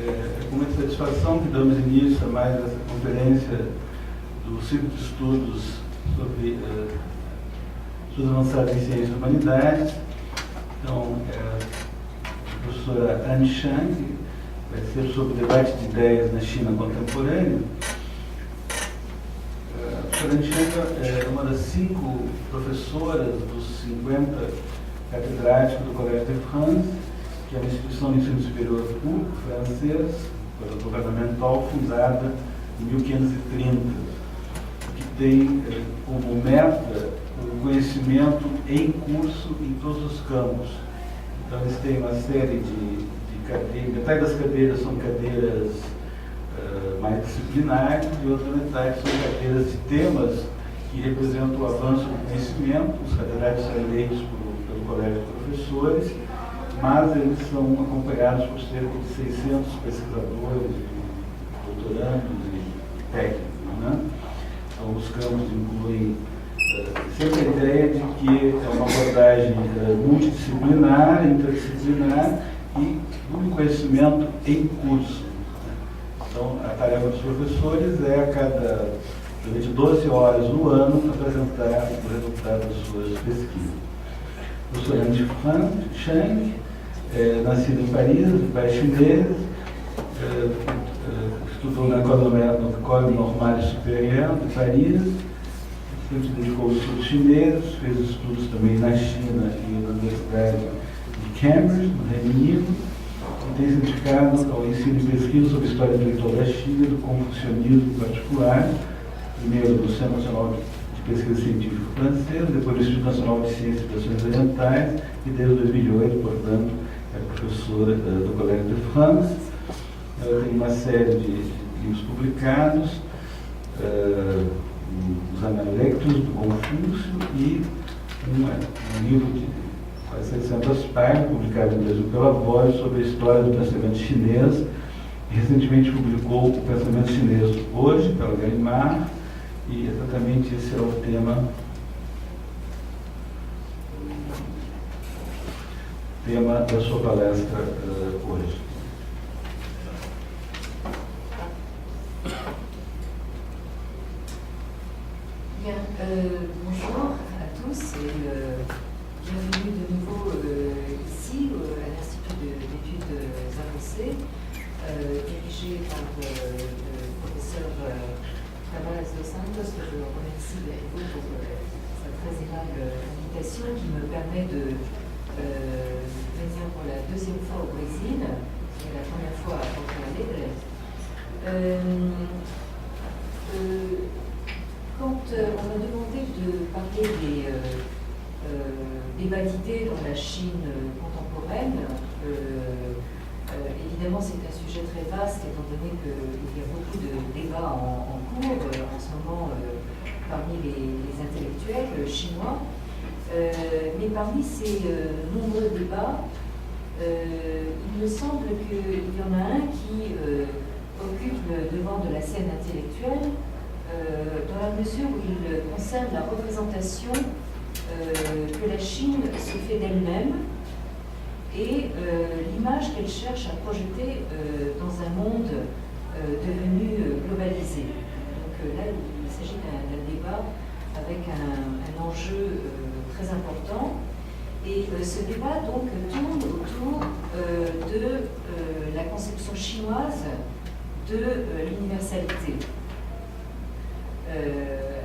É com muita satisfação que damos início a mais essa conferência do Ciclo de Estudos sobre Estudos Avançados em Ciências e Humanidades. Então, a professora Anne Chang vai ser sobre o debate de ideias na China contemporânea. A professora Anne Chang é uma das 5 professoras dos 50 catedráticos do Collège de France, que é uma instituição de ensino superior público francês, governamental, fundada em 1530, que tem como meta o conhecimento em curso em todos os campos. Então, eles têm uma série de cadeiras, metade das cadeiras são cadeiras mais disciplinares, e outra metade são cadeiras de temas que representam o avanço do conhecimento. Os catedráticos são eleitos pelo Colégio de Professores, mas eles são acompanhados por cerca de 600 pesquisadores, doutorandos e técnicos, né? Então, os campos incluem sempre a ideia de que é uma abordagem multidisciplinar, interdisciplinar e um conhecimento em curso. Então, a tarefa dos professores é, durante 12 horas no ano, apresentar o resultado das suas pesquisas. O professor Anne Chang, nascido em Paris chinês, estudou na École Normale Supérieure de Paris, sempre se dedicou aos estudos chineses, fez estudos também na China e na Universidade de Cambridge, no Reino Unido, e tem se dedicado ao ensino e pesquisa sobre a história intelectual da China e do confucionismo em particular, primeiro no Centro Nacional de Pesquisa Científica francês, depois no Instituto Nacional de Ciências e Civilizações Orientais, e desde 2008, portanto, é professora do Collège de France. Ela tem uma série de livros publicados, os Analectos do Confúcio, e um livro de quase 600 páginas, publicado no Brasil pela Voz, sobre a história do pensamento chinês. E recentemente publicou O Pensamento Chinês Hoje, pela Gallimard, e exatamente esse é o tema da sua palestra hoje. Bien, bonjour à tous et bienvenue de nouveau ici à l'Institut d'études avancées, dirigé par le professeur Tavares dos Santos, que je remercie à nouveau pour sa très aimable invitation qui me permet de venir pour la 2e fois au Brésil, et la première fois à Porto Alegre. Quand on m'a demandé de parler des débats d'idées dans la Chine contemporaine, évidemment c'est un sujet très vaste étant donné qu'il y a beaucoup de débats en cours en ce moment parmi les intellectuels chinois. Mais parmi ces nombreux débats, il me semble qu'il y en a un qui occupe le devant de la scène intellectuelle dans la mesure où il concerne la représentation que la Chine se fait d'elle-même et l'image qu'elle cherche à projeter dans un monde devenu globalisé. Donc là, il s'agit d'un débat avec un enjeu très important. Et ce débat donc tourne autour de la conception chinoise de l'universalité.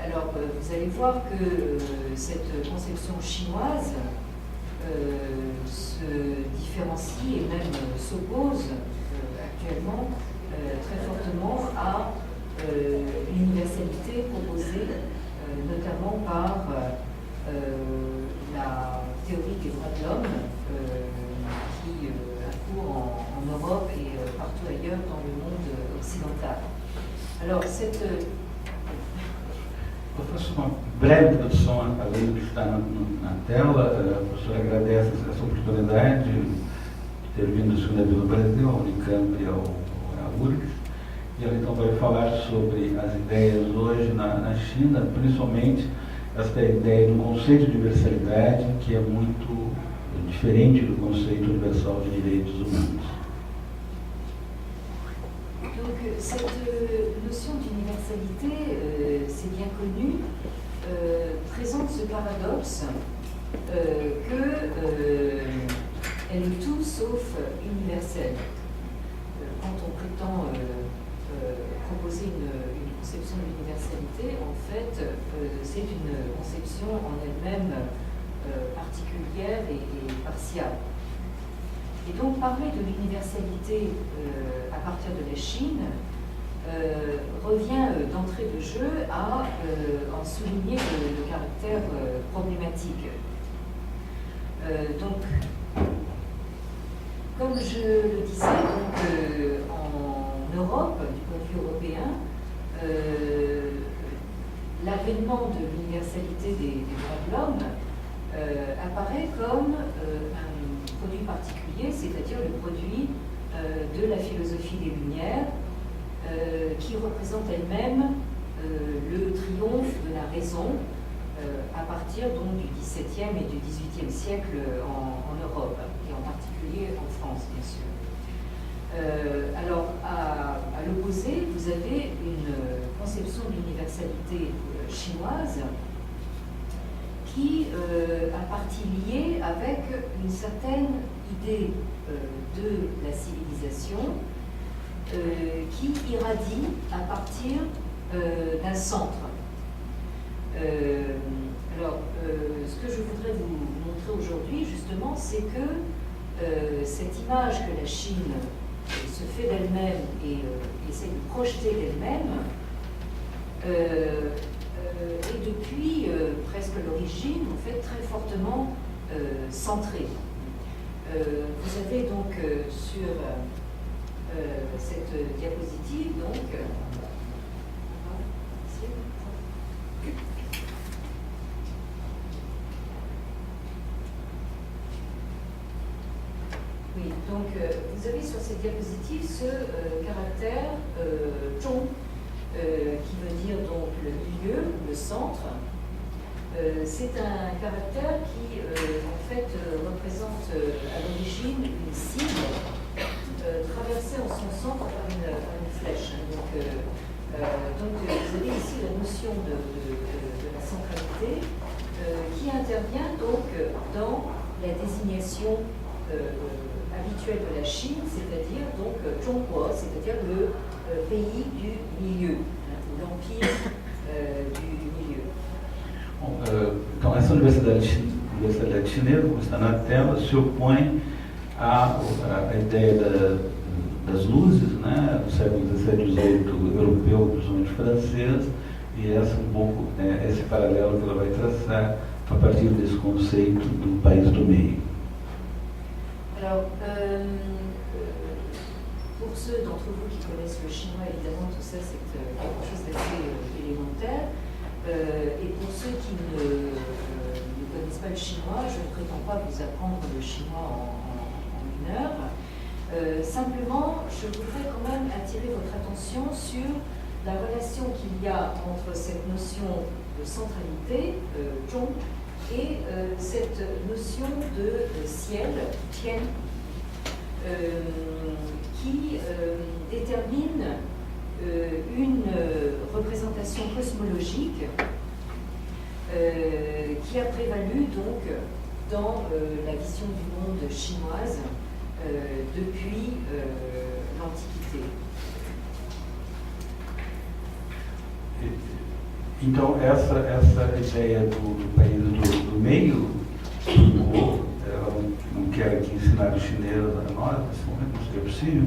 Alors, vous allez voir que cette conception chinoise se différencie et même s'oppose actuellement très fortement à l'universalité proposée notamment par la théorie des droits de l'homme qui a cours en Europe et partout ailleurs dans le monde occidental. Alors, cette... Eu faço uma breve introdução além do que está na tela. A professora agradece essa oportunidade de ter vindo a segunda vez no Brasil, ao Unicamp e à URGS. E ela então vai falar sobre as ideias hoje na China, principalmente essa ideia de um conceito de universalidade que é muito diferente do conceito universal de direitos humanos. cette notion d'universalité, c'est bien connu, présente ce paradoxe qu'elle est tout sauf universelle. Quand on prétend proposer une conception de l'universalité, en fait, c'est une conception en elle-même particulière et partiale. Et donc parler de l'universalité à partir de la Chine revient d'entrée de jeu à en souligner le caractère problématique. Donc, comme je le disais, donc, en Europe, du point de vue européen, l'avènement de l'universalité des droits de l'homme apparaît comme un produit particulier, c'est-à-dire le produit de la philosophie des Lumières, qui représente elle-même le triomphe de la raison à partir donc du XVIIe et du XVIIIe siècle en Europe, et en particulier en France, bien sûr. Alors, à l'opposé, vous avez une conception de l'universalité chinoise qui a partie liée avec une certaine idée de la civilisation qui irradie à partir d'un centre. Alors, ce que je voudrais vous montrer aujourd'hui, justement, c'est que cette image que la Chine se fait d'elle-même et essaie de projeter d'elle-même est depuis presque l'origine, en fait, très fortement centrée. Vous avez donc sur cette diapositive, donc, oui, donc vous avez sur cette diapositive ce caractère zhong, qui veut dire donc le milieu, le centre. C'est un caractère qui en fait représente à l'origine une cible traversée en son centre par une flèche. Donc vous avez ici la notion de la centralité qui intervient donc dans la désignation habituelle de la Chine, c'est-à-dire donc Zhongguo, c'est-à-dire le pays du milieu, l'empire du milieu. Bom, então, essa universidade chinesa, como está na tela, se opõe à ideia das luzes, né, do século XVII e XVIII europeu, principalmente francês, e essa um pouco, esse paralelo que ela vai traçar a partir desse conceito do país do meio. Alors, pour ceux d'entre vous qui connaissent le chinois, évidemment, tout ça c'est quelque chose d'assez élémentaire. Et pour ceux qui ne connaissent pas le chinois, je ne prétends pas vous apprendre le chinois en une heure. Simplement, je voudrais quand même attirer votre attention sur la relation qu'il y a entre cette notion de centralité, zhong, et cette notion de ciel, tian, qui détermine une représentation cosmologique qui a prévalu donc dans la vision du monde chinoise depuis l'Antiquité. Então, essa ideia do país do meio, ela não quer aqui ensinar o chinês a nós, nesse momento não seria possível,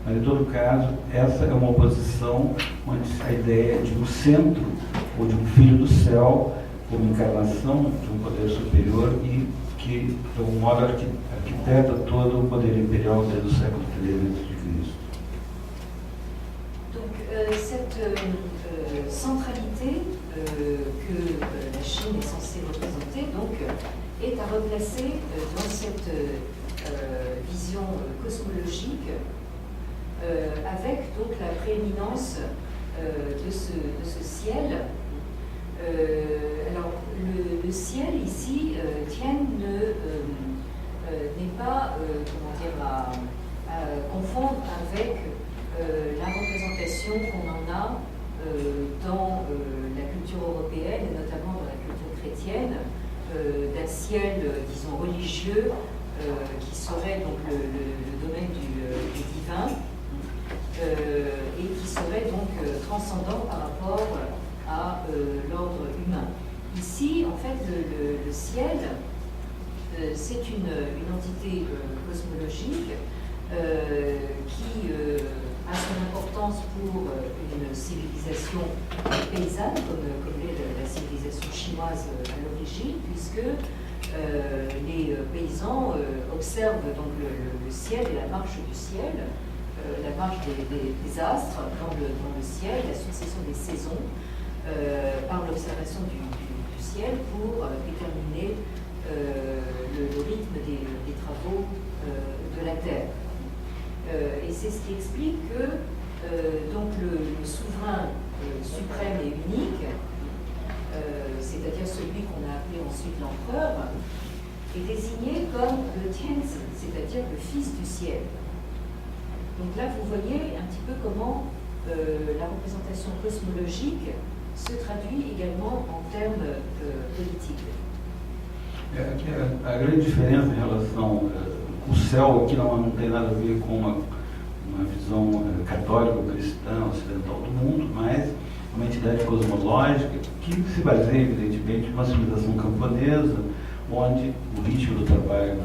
mas, em todo caso, essa é uma oposição onde a ideia de um centro, ou de um filho do céu, como encarnação de um poder superior e que, de um modo, arquiteta todo o poder imperial desde o século III a.C. Donc, cette centralité que la Chine est censée représenter donc, est à replacer dans cette vision cosmologique avec donc la prééminence de ce ciel. Alors le ciel ici, Tian n'est pas comment dire, à confondre avec la représentation qu'on en a dans la culture européenne, et notamment dans la culture chrétienne, d'un ciel, disons, religieux, qui serait donc le domaine du divin, et qui serait donc transcendant par rapport à l'ordre humain. Ici, en fait, le ciel, c'est une entité cosmologique qui a son importance pour une civilisation paysanne, comme l'est la civilisation chinoise à l'origine, puisque les paysans observent donc le ciel et la marche du ciel, la marche des astres dans le ciel, la succession des saisons, par l'observation du ciel pour déterminer le rythme des travaux de la Terre. Et c'est ce qui explique que donc le souverain suprême et unique, c'est-à-dire celui qu'on a appelé ensuite l'empereur, est désigné comme le Tianzi, c'est-à-dire le fils du ciel. Donc là, vous voyez un petit peu comment la représentation cosmologique se traduit également en termes politiques. Aqui a grande diferença em relação ao céu aqui não tem nada a ver com uma visão católica ou cristã ocidental do mundo, mas uma entidade cosmológica que se baseia evidentemente numa civilização camponesa, onde o ritmo do trabalho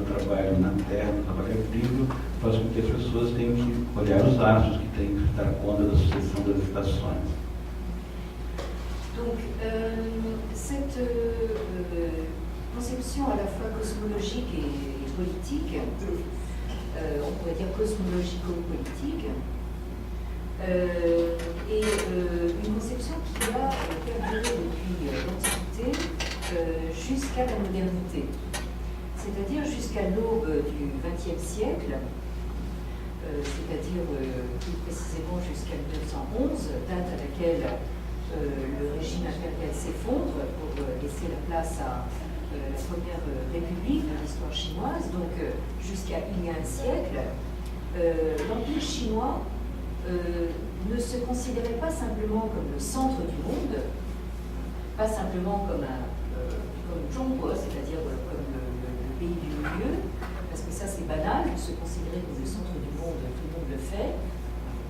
na terra, do trabalho agrícola, faz com que as pessoas tenham que olhar os astros, que tenham que dar conta da sucessão das estações. Donc, cette conception à la fois cosmologique et politique, on pourrait dire cosmologico-politique, est une conception qui a perduré depuis l'Antiquité jusqu'à la modernité, c'est-à-dire jusqu'à l'aube du XXe siècle, c'est-à-dire plus précisément jusqu'à 1911, date à laquelle le régime impérial s'effondre pour laisser la place à la première république de l'histoire chinoise. Donc jusqu'à il y a un siècle, l'Empire chinois ne se considérait pas simplement comme le centre du monde, pas simplement comme Zhongguo, c'est-à-dire comme le pays du milieu, parce que ça c'est banal, de se considérer comme le centre du monde, tout le monde le fait,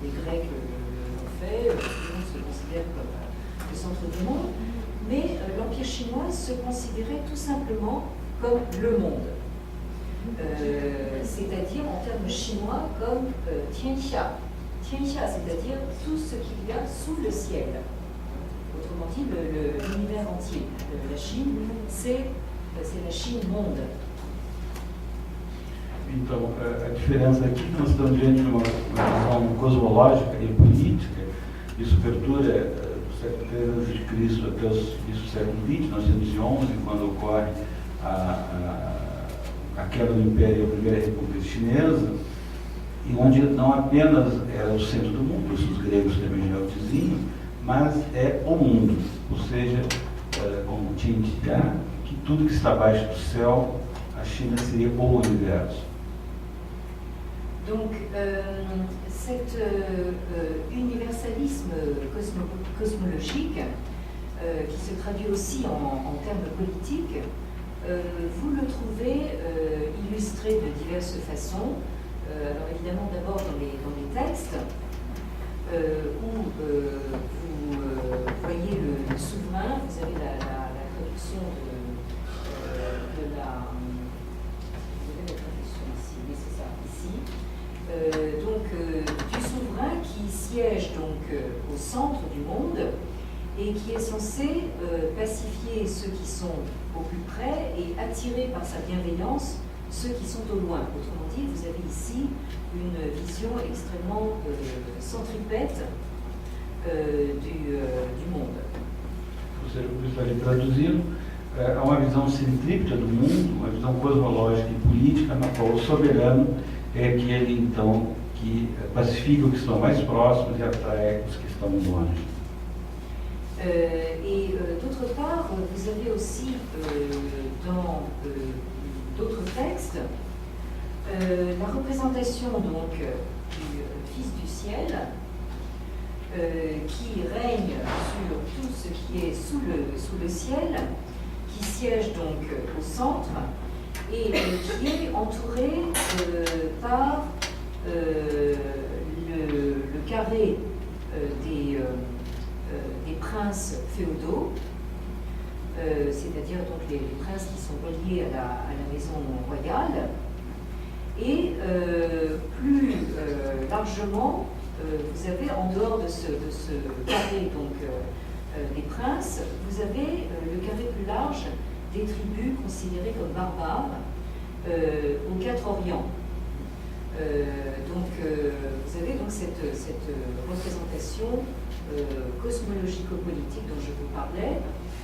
les Grecs l'ont fait, tout le monde se considère comme le centre du monde, mais l'Empire chinois se considérait tout simplement comme le monde, c'est-à-dire en termes chinois comme Tianxia. Tianxia, c'est-à-dire tout ce qu'il y a sous le ciel. Autrement dit, l'univers entier. La Chine, c'est la Chine monde. Então, a diferença aqui é que nós estamos diante de uma visão cosmológica e política. Isso perdura do século III a.C. até o início do século XX, 1911, quando ocorre a queda do Império e a Primeira República Chinesa, e onde não apenas era o centro do mundo, isso os gregos também já o diziam, mas é o mundo, ou seja, como Tianjia, que tudo que está abaixo do céu, a China seria o universo. Donc, cet universalisme cosmologique, qui se traduit aussi en termes politiques, vous le trouvez illustré de diverses façons. Alors évidemment d'abord dans les textes, où vous voyez le souverain, vous avez la traduction de la... Vous avez la traduction ici, oui c'est ça, ici. Donc du souverain qui siège donc au centre du monde et qui est censé pacifier ceux qui sont au plus près et attirer par sa bienveillance ceux qui sont au loin. Autrement dit, vous avez ici une vision extrêmement centripète du monde. Ou seja, eu gostaria de traduzir a uma visão centrípeta do mundo, uma visão cosmológica e política, na qual o soberano é aquele, então, que pacifica os que estão mais próximos e atrai os que estão longe. Et d'autre part, vous avez aussi dans d'autres textes la représentation donc du Fils du ciel ciel, qui règne sur tout ce qui est sous le ciel, qui siège donc au centre et qui est entouré par le carré des princes féodaux, c'est-à-dire donc les princes qui sont reliés à la maison royale. Et plus largement, vous avez en dehors de ce carré donc, des princes, vous avez le carré plus large des tribus considérées comme barbares aux quatre Orients. Vous avez donc cette représentation cosmologico-politique dont je vous parlais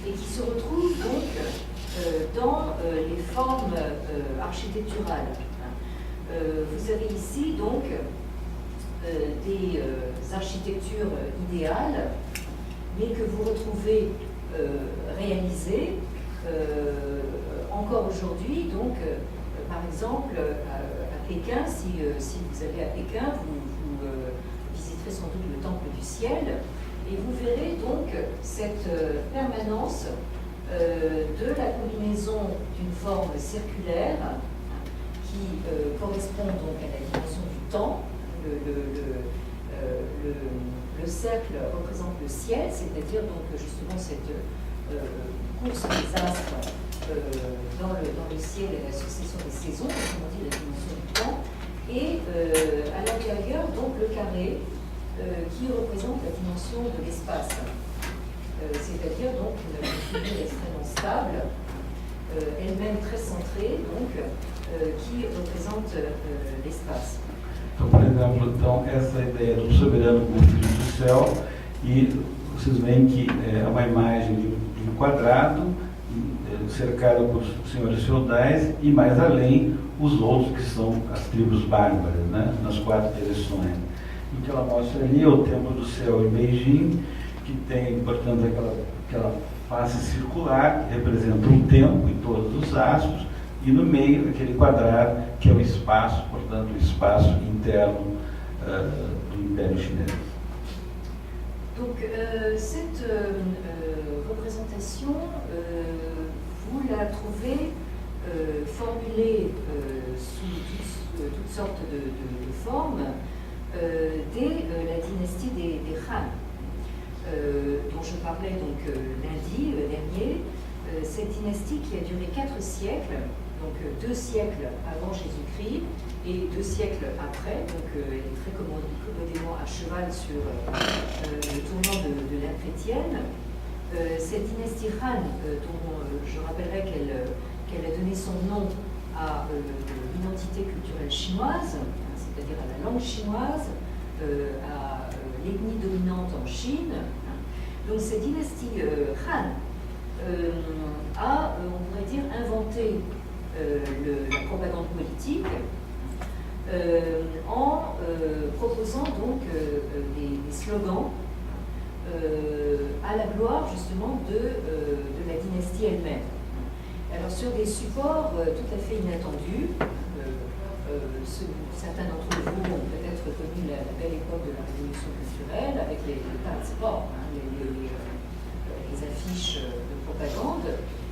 et qui se retrouve donc dans les formes architecturales. Vous avez ici donc des architectures idéales, mais que vous retrouvez réalisées encore aujourd'hui. Donc, par exemple, à Pékin, si vous allez à Pékin, vous visiterez sans doute le Temple du Ciel, et vous verrez donc cette permanence de la combinaison d'une forme circulaire qui correspond donc à la dimension du temps. Le cercle représente le ciel, c'est-à-dire donc justement cette course des astres dans le ciel et la succession des saisons, comme on dit la dimension du temps, et à l'intérieur donc le carré qui représente la dimension de l'espace, c'est-à-dire donc une figure extrêmement stable, elle-même très centrée, donc qui représente l'espace. Então, por exemplo, essa ideia do soberano como filho do céu, e vocês veem que é uma imagem de um quadrado cercado por senhores feudais e mais além os outros que são as tribos bárbaras, né, nas quatro direções. O que ela mostra ali é o Templo do Céu em Beijing, que tem, portanto, aquela face circular que representa o tempo e todos os astros, e no meio aquele quadrado que é o espaço, portanto, o espaço interno do Império Chinês. Donc, cette représentation, vous la trouvez formulée sous toutes sortes de formes dès la dynastie des Han, dont je parlais donc lundi dernier. Cette dynastie qui a duré 4 siècles, donc 2 siècles avant Jésus-Christ et 2 siècles après, donc elle est très commodément à cheval sur le tournant de l'ère chrétienne. Cette dynastie Han, dont je rappellerai qu'elle a donné son nom à l'identité culturelle chinoise, c'est-à-dire à la langue chinoise, à l'ethnie dominante en Chine. Donc cette dynastie Han a, on pourrait dire, inventé la propagande politique en proposant donc des slogans à la gloire justement de la dynastie elle-même. Alors sur des supports tout à fait inattendus, certains d'entre vous ont peut-être connu la belle époque de la révolution culturelle avec les passeports, les affiches de propagande.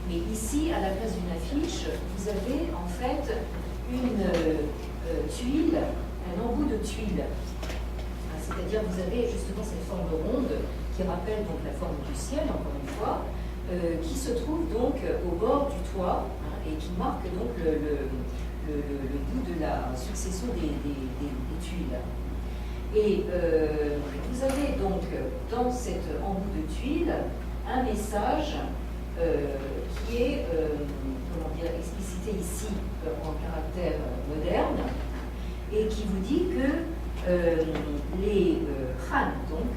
Mais ici, à la place d'une affiche, vous avez en fait une tuile, un embout de tuile. C'est-à-dire vous avez justement cette forme ronde qui rappelle donc la forme du ciel, encore une fois, qui se trouve donc au bord du toit et qui marque donc le bout de la succession des tuiles. Et vous avez donc dans cet embout de tuile un message qui est explicité ici en caractère moderne et qui vous dit que les Han donc,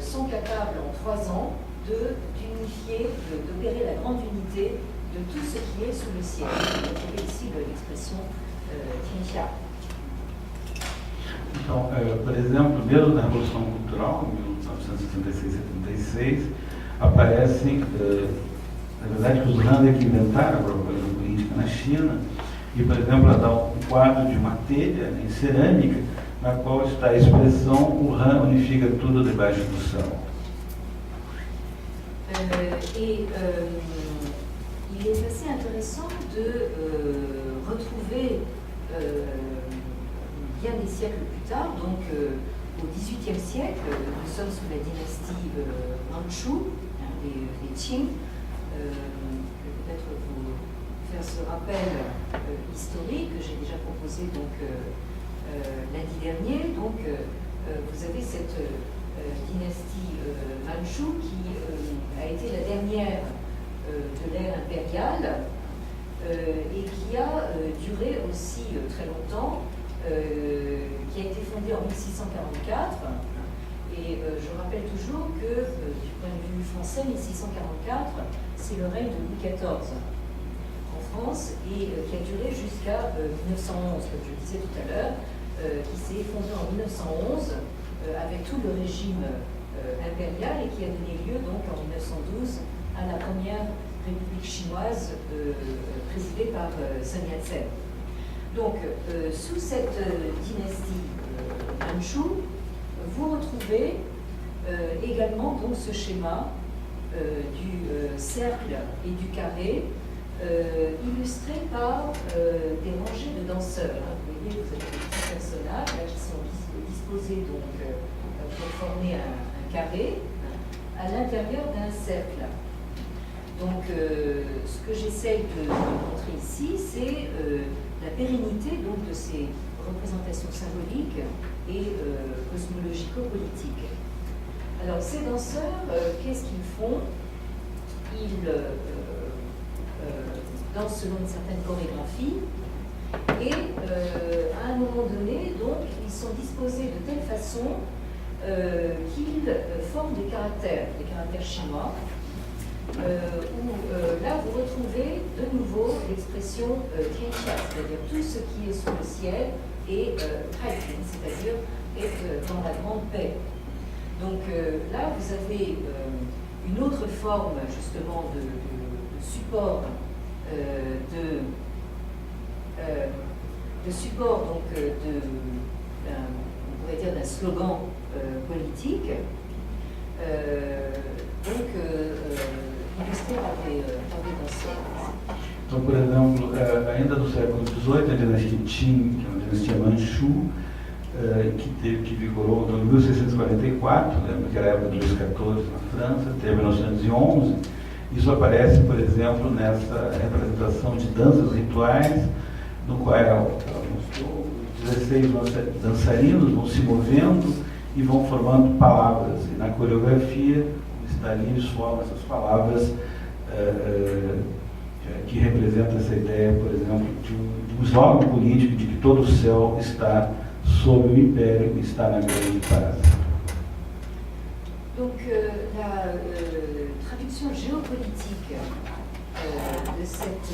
sont capables en 3 ans d'unifier, d'opérer la grande unité de tout ce qui est sous le ciel. Vous trouvez ici l'expression Tianxia. Então, por exemplo, mesmo na Revolução Cultural, em 1976 e 76, aparecem, na verdade, que os Han é que inventaram a propaganda política na China, e, por exemplo, ela dá um quadro de uma telha em cerâmica, na qual está a expressão o Han unifica tudo debaixo do céu. Il est assez intéressant de retrouver bien des siècles plus tard, donc au XVIIIe siècle, nous sommes sous la dynastie Manchu, les Qing. Je vais peut-être vous faire ce rappel historique que j'ai déjà proposé donc, lundi dernier. Donc, vous avez cette dynastie Manchu qui a été la dernière de l'ère impériale et qui a duré aussi très longtemps, qui a été fondée en 1644. Et je rappelle toujours que, du point de vue français, 1644, c'est le règne de Louis XIV en France et qui a duré jusqu'à 1911, comme je le disais tout à l'heure, qui s'est effondré en 1911 avec tout le régime impérial et qui a donné lieu donc en 1912 à la première république chinoise présidée par Sun Yat-sen. Donc, sous cette dynastie Manchu, vous retrouvez également donc ce schéma du cercle et du carré, illustré par des rangées de danseurs. Vous voyez, vous avez des petits personnages là, qui sont disposés donc, pour former un carré à l'intérieur d'un cercle. Donc, ce que j'essaye de montrer ici, c'est la pérennité donc, de ces représentations symboliques et cosmologico-politiques. Alors, ces danseurs, qu'est-ce qu'ils font? Ils dansent selon une certaine chorégraphie et à un moment donné, donc, ils sont disposés de telle façon qu'ils forment des caractères chinois, où là vous retrouvez de nouveau l'expression Tianxia, c'est-à-dire tout ce qui est sous le ciel et Taiping, c'est-à-dire être dans la grande paix. Donc là vous avez une autre forme justement de support de support donc on pourrait dire d'un slogan politique, illustré par des danseurs. Então, por exemplo, ainda do século XVIII, a dinastia Qing, que é uma dinastia Manchu, que vigorou em 1644, lembra que era a época do Luís XIV na França, até 1911. Isso aparece, por exemplo, nessa representação de danças rituais, no qual ela mostrou 16 dançarinos vão se movendo e vão formando palavras. E na coreografia, os Stalin formam essas palavras que representa essa ideia, por exemplo, de um slogan político de que todo o céu está sob o império e está na grande paz. Donc la traduction géopolitique de cette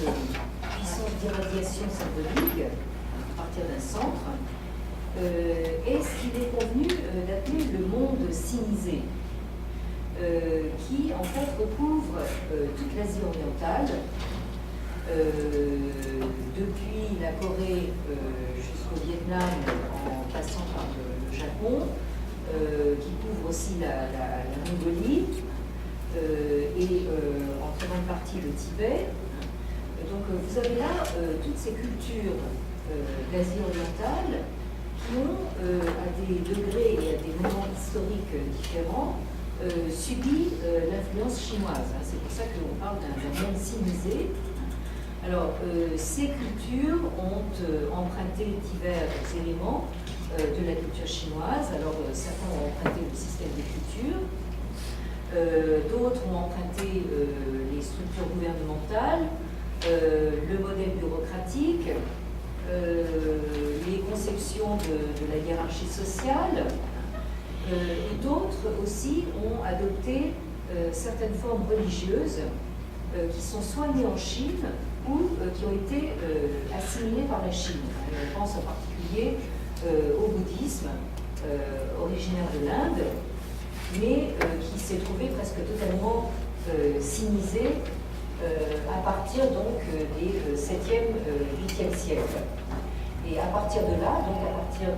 puissance d'irradiation symbolique à partir d'un centre est ce qu'il est convenu d'appeler le monde sinisé, qui en fait recouvre toute l'Asie orientale, depuis la Corée jusqu'au Vietnam en passant par le Japon, qui couvre aussi la Mongolie et en très grande partie le Tibet. Donc vous avez là toutes ces cultures d'Asie orientale qui ont, à des degrés et à des moments historiques différents, subi l'influence chinoise. C'est pour ça qu'on parle d'un monde sinisé. Alors, ces cultures ont emprunté divers éléments de la culture chinoise. Alors, certains ont emprunté le système de culture, d'autres ont emprunté les structures gouvernementales, le modèle bureaucratique, les conceptions de la hiérarchie sociale, et d'autres aussi ont adopté certaines formes religieuses qui sont soit nées en Chine ou qui ont été assimilées par la Chine. Je pense en particulier au bouddhisme originaire de l'Inde, mais qui s'est trouvé presque totalement sinisé à partir donc des 7e, 8e siècles. Et à partir de là, donc à partir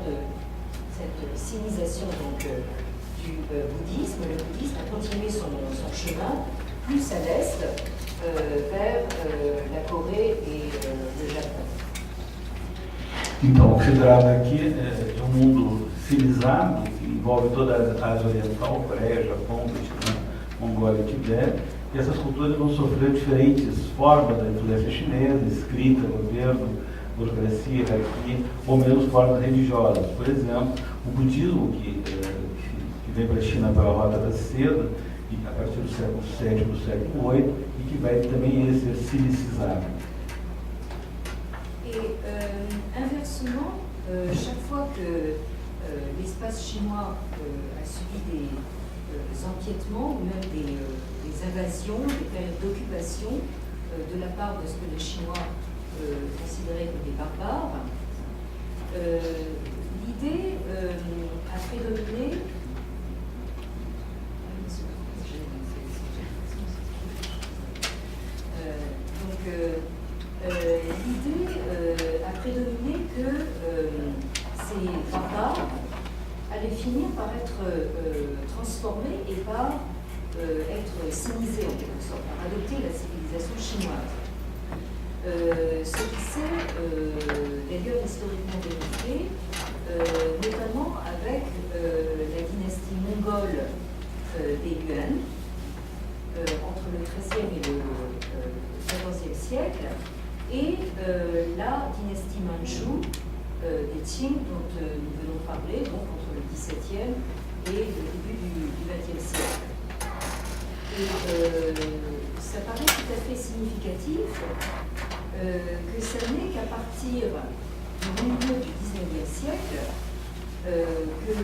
cette sinisation donc, du bouddhisme. Le bouddhisme a continué son chemin plus à l'est vers la Corée et le Japon. Então, o que se trata aqui é um mundo civilizado que envolve toda a Ásia Oriental, Coreia, Japão, Vietnã, Mongólia e Tibete. E essas culturas vão sofrer diferentes formas da influência chinesa, escrita, governo, burocracia, hierarquia, ou mesmo formas religiosas. Por exemplo, o budismo, que vem para a China pela Rota da Seda, a partir do século VII do século VIII, e que vai também ser sinicizado. Et inversement, chaque fois que l'espace chinois a subi des empiètements ou même des invasions, des périodes d'occupation de la part de ce que les Chinois considéraient comme des barbares, l'idée a prédominé. L'idée a prédominé que ces barbares allaient finir par être transformés et par être civilisés en quelque sorte, par adopter la civilisation chinoise. Ce qui s'est d'ailleurs historiquement démontré, notamment avec la dynastie mongole des Yuan, entre le XIIIe et le XIVe siècle, et la dynastie manchoue des Qing dont nous venons de parler, donc entre le XVIIe et le début du XXe siècle. Et ça paraît tout à fait significatif que ça n'est qu'à partir du milieu du XIXe siècle que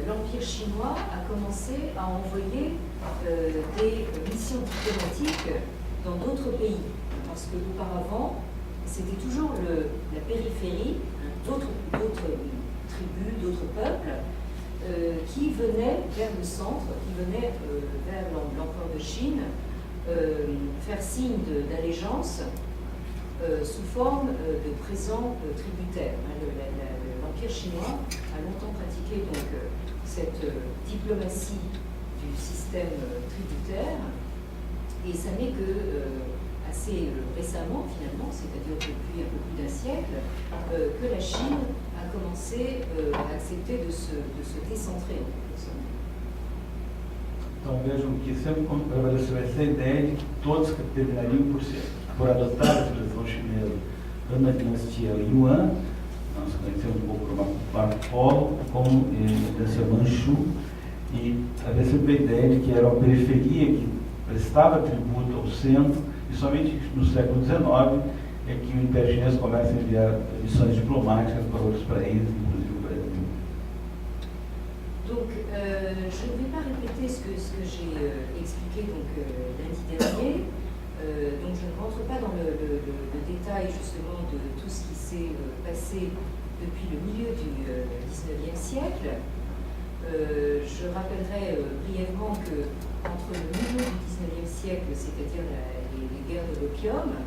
l'Empire chinois a commencé à envoyer des missions diplomatiques dans d'autres pays. Parce qu'auparavant, c'était toujours la périphérie, d'autres tribus, d'autres peuples qui venaient vers le centre, qui venaient vers l'empereur de Chine faire signe d'allégeance sous forme de présents tributaires. L'Empire chinois a longtemps pratiqué donc cette diplomatie du système tributaire, et ça n'est que assez récemment, finalement, c'est-à-dire depuis un peu plus d'un siècle, que la Chine a commencé a accepté de se décentrer. Então vejam que sempre prevaleceu essa ideia de que todos terminariam por adotar a civilização chinesa, tanto na dinastia Yuan, nós conhecemos um pouco como Marco Polo, como a dinastia Manchu, e havia sempre a ideia de que era uma periferia que prestava tributo ao centro, e somente no século XIX é que o Império Chinês começa a enviar missões diplomáticas para outros países, inclusive o Brasil. Donc, je ne vais pas répéter ce que j'ai expliqué lundi dernier. Donc, je ne rentre pas dans le détail justement de tout ce qui s'est passé depuis le milieu du XIXe siècle. Je rappellerai brièvement que entre le milieu du XIXe siècle, c'est-à-dire les guerres de l'opium,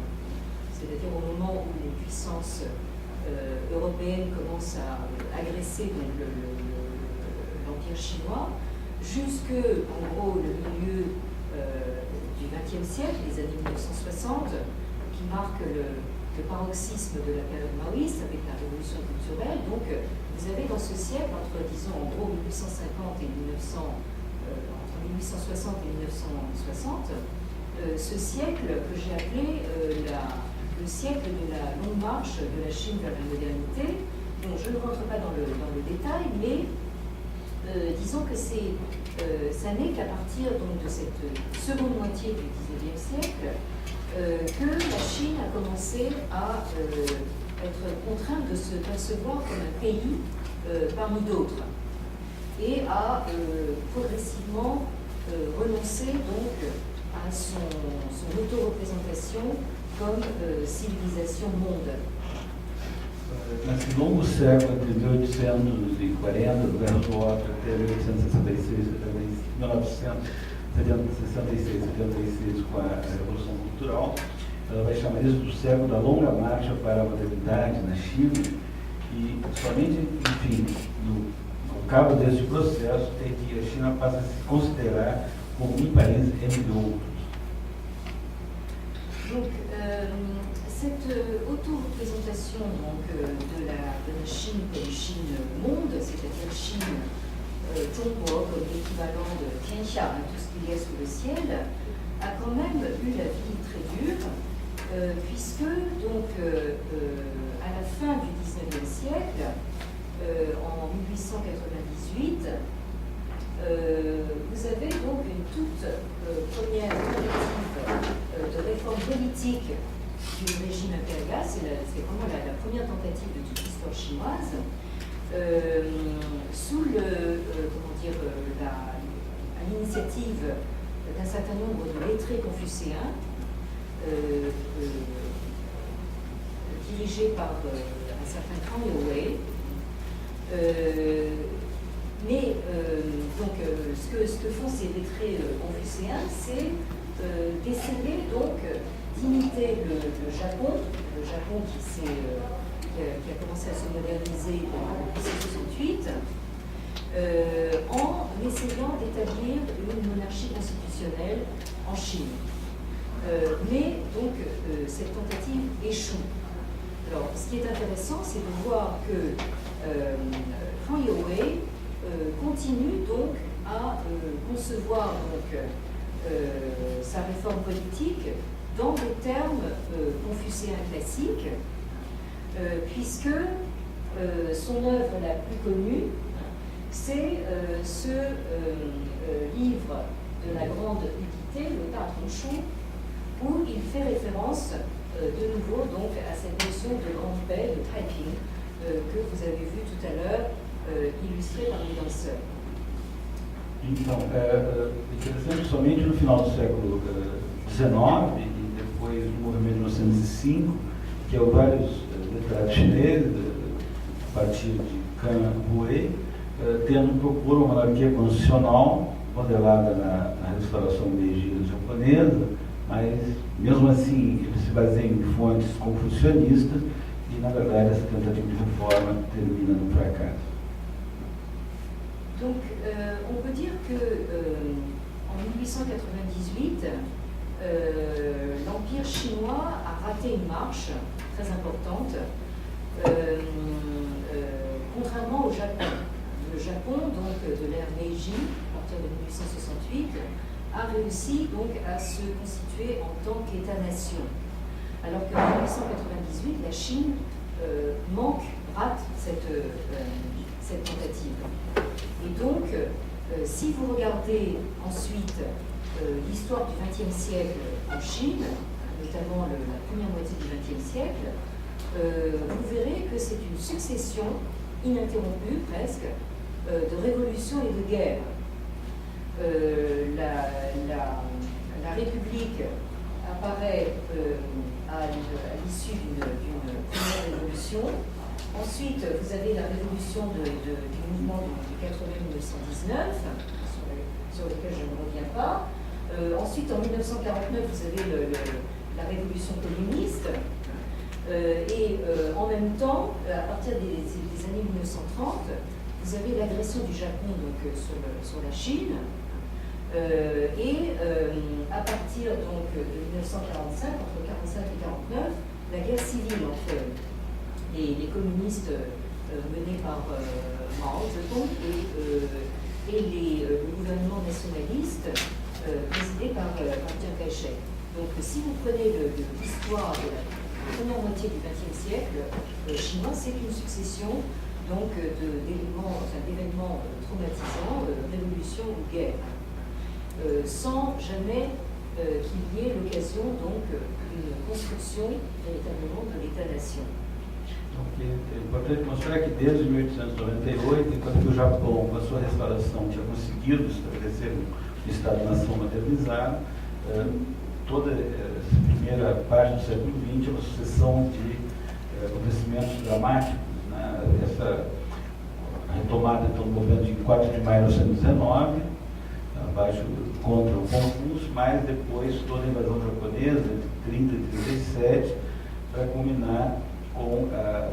c'est-à-dire au moment où les puissances européennes commencent à agresser l'Empire chinois, jusque, en gros, le milieu du XXe siècle, les années 1960, qui marque le paroxysme de la période maoïste avec la révolution culturelle. Donc, vous avez dans ce siècle, disons, en gros, 1850 et 1900, entre 1860 et 1960, ce siècle que j'ai appelé le siècle de la longue marche de la Chine vers la modernité. Donc, je ne rentre pas dans le détail, mais disons que ça n'est qu'à partir donc, de cette seconde moitié du XIXe siècle que la Chine a commencé à être contrainte de se percevoir comme un pays parmi d'autres et à progressivement renoncer donc à son auto-représentation comme civilisation monde. Nesse longo século entre 1840 verso outro até 1866, 1966 com a Revolução Cultural, ela vai chamar isso do século da longa marcha para a modernidade na China, e somente, enfim, cabo desse processo é que a China passa a se considerar como um país entre outros. Donc, cette auto-représentation de la Chine comme Chine monde, c'est-à-dire Chine Zhongguo comme l'équivalent de Tianxia, tout ce qu'il y a sous le ciel, a quand même eu la vie très dure, puisque donc à la fin du XIXe siècle, en 1898, vous avez donc une toute première tentative de réforme politique du régime impérial. C'est vraiment la première tentative de toute l'histoire chinoise, sous à l'initiative d'un certain nombre de lettrés confucéens, dirigés par un certain Kang Youwei. Donc, ce que font ces lettrés confucéens, c'est d'essayer donc d'imiter le Japon qui a commencé à se moderniser en 1868, en essayant d'établir une monarchie constitutionnelle en Chine. Mais donc cette tentative échoue. Alors, ce qui est intéressant, c'est de voir que Kang Youwei continue donc à concevoir donc, sa réforme politique dans des termes confucéens classiques, puisque son œuvre la plus connue, c'est ce livre de la grande utilité, le Ta Tong, où il fait référence de nouveau donc à cette notion de grande paix, de Taiping, que vous avez vu tout à l'heure illustrée par les danseurs. Então, interessante somente no final do século XIX e depois do movimento de 1905, que houve vários letrados chineses, a partir de Kang Youwei, tendo propor uma monarquia constitucional modelada na restauração Meiji japonesa, mas mesmo assim ele se baseia em fontes confucionistas e na verdade essa tentativa de reforma termina no fracasso. Donc, on peut dire que en 1898, l'Empire chinois a raté une marche très importante, contrairement au Japon. Le Japon, donc de l'ère Meiji, à partir de 1868, a réussi donc à se constituer en tant qu'État-nation. Alors qu'en 1898, la Chine rate cette tentative. Et donc, si vous regardez ensuite l'histoire du XXe siècle en Chine, notamment la première moitié du XXe siècle, vous verrez que c'est une succession ininterrompue presque de révolutions et de guerres. La République apparaît à l'issue d'une première révolution. Ensuite, vous avez la révolution du mouvement du 4 mai 1919, sur lequel je ne reviens pas. Ensuite, en 1949, vous avez la révolution communiste. Et en même temps, à partir des années 1930, vous avez l'agression du Japon donc, sur la Chine. Et à partir donc, de 1945, entre 1945 et 1949, la guerre civile entre les communistes menés par Mao Zedong et le gouvernement nationaliste présidé par Chiang Kai-shek. Donc si vous prenez l'histoire de la première moitié du XXe siècle chinois, c'est une succession donc, d'événements traumatisants, révolution ou guerre, sans jamais qu'il y ait l'occasion donc d'une construction véritablement de l'État-nation. É importante mostrar que desde 1898, enquanto o Japão, com a sua restauração, tinha conseguido estabelecer um Estado-nação modernizado, toda essa primeira parte do século XX é uma sucessão de acontecimentos dramáticos. Né? Essa retomada então, do movimento de 4 de maio de 1919, abaixo contra o Confúcio, mas depois toda a invasão japonesa, entre 30 e 37, para culminar com o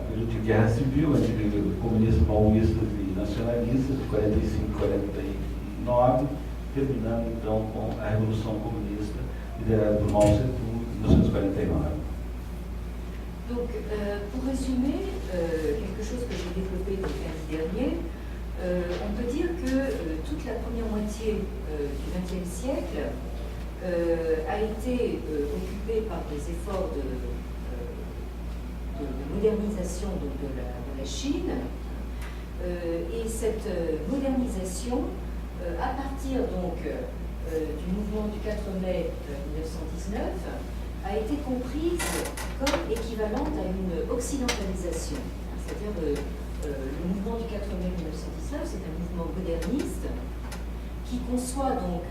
período de guerra civil entre comunistas, maoístas e nacionalistas, de 45 e 49, terminando então com a Revolução Comunista, liderada por Mao Tse-tung, em 1949. Donc, pour résumer quelque chose que j'ai développé donc lundi dernier, on peut dire que toute la première moitié du XXe siècle a été occupée par des efforts de modernisation donc, de la Chine, et cette modernisation, à partir donc du mouvement du 4 mai 1919, a été comprise comme équivalente à une occidentalisation. C'est-à-dire le mouvement du 4 mai 1919, c'est un mouvement moderniste qui conçoit donc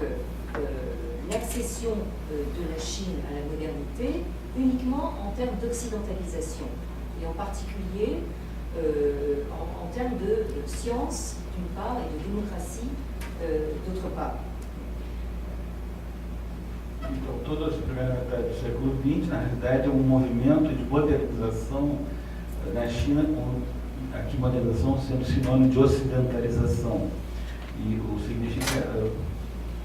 l'accession de la Chine à la modernité uniquement en termes d'occidentalisation, et en particulier en termes de science d'une part et de démocratie d'autre part. Então, toda essa primeira metade do século XX, na realidade, é um movimento de modernização na China, aqui modernização sendo sinônimo de ocidentalização. E o significa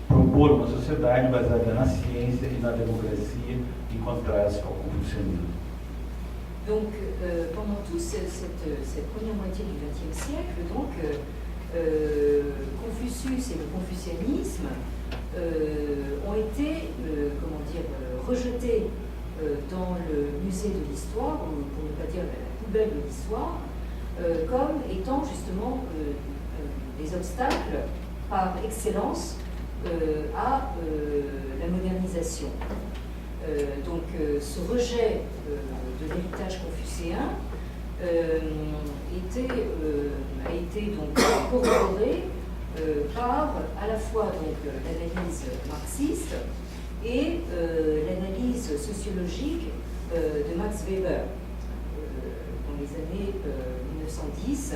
propor uma sociedade baseada na ciência e na democracia, em contraste ao confucianismo. Donc, pendant toute cette première moitié du XXe siècle, donc, Confucius et le confucianisme ont été, rejetés dans le musée de l'histoire, ou pour ne pas dire la poubelle de l'histoire, comme étant justement des obstacles par excellence à la modernisation. Donc ce rejet de l'héritage confucéen a été donc corroboré par à la fois donc l'analyse marxiste et l'analyse sociologique de Max Weber dans les années 1910,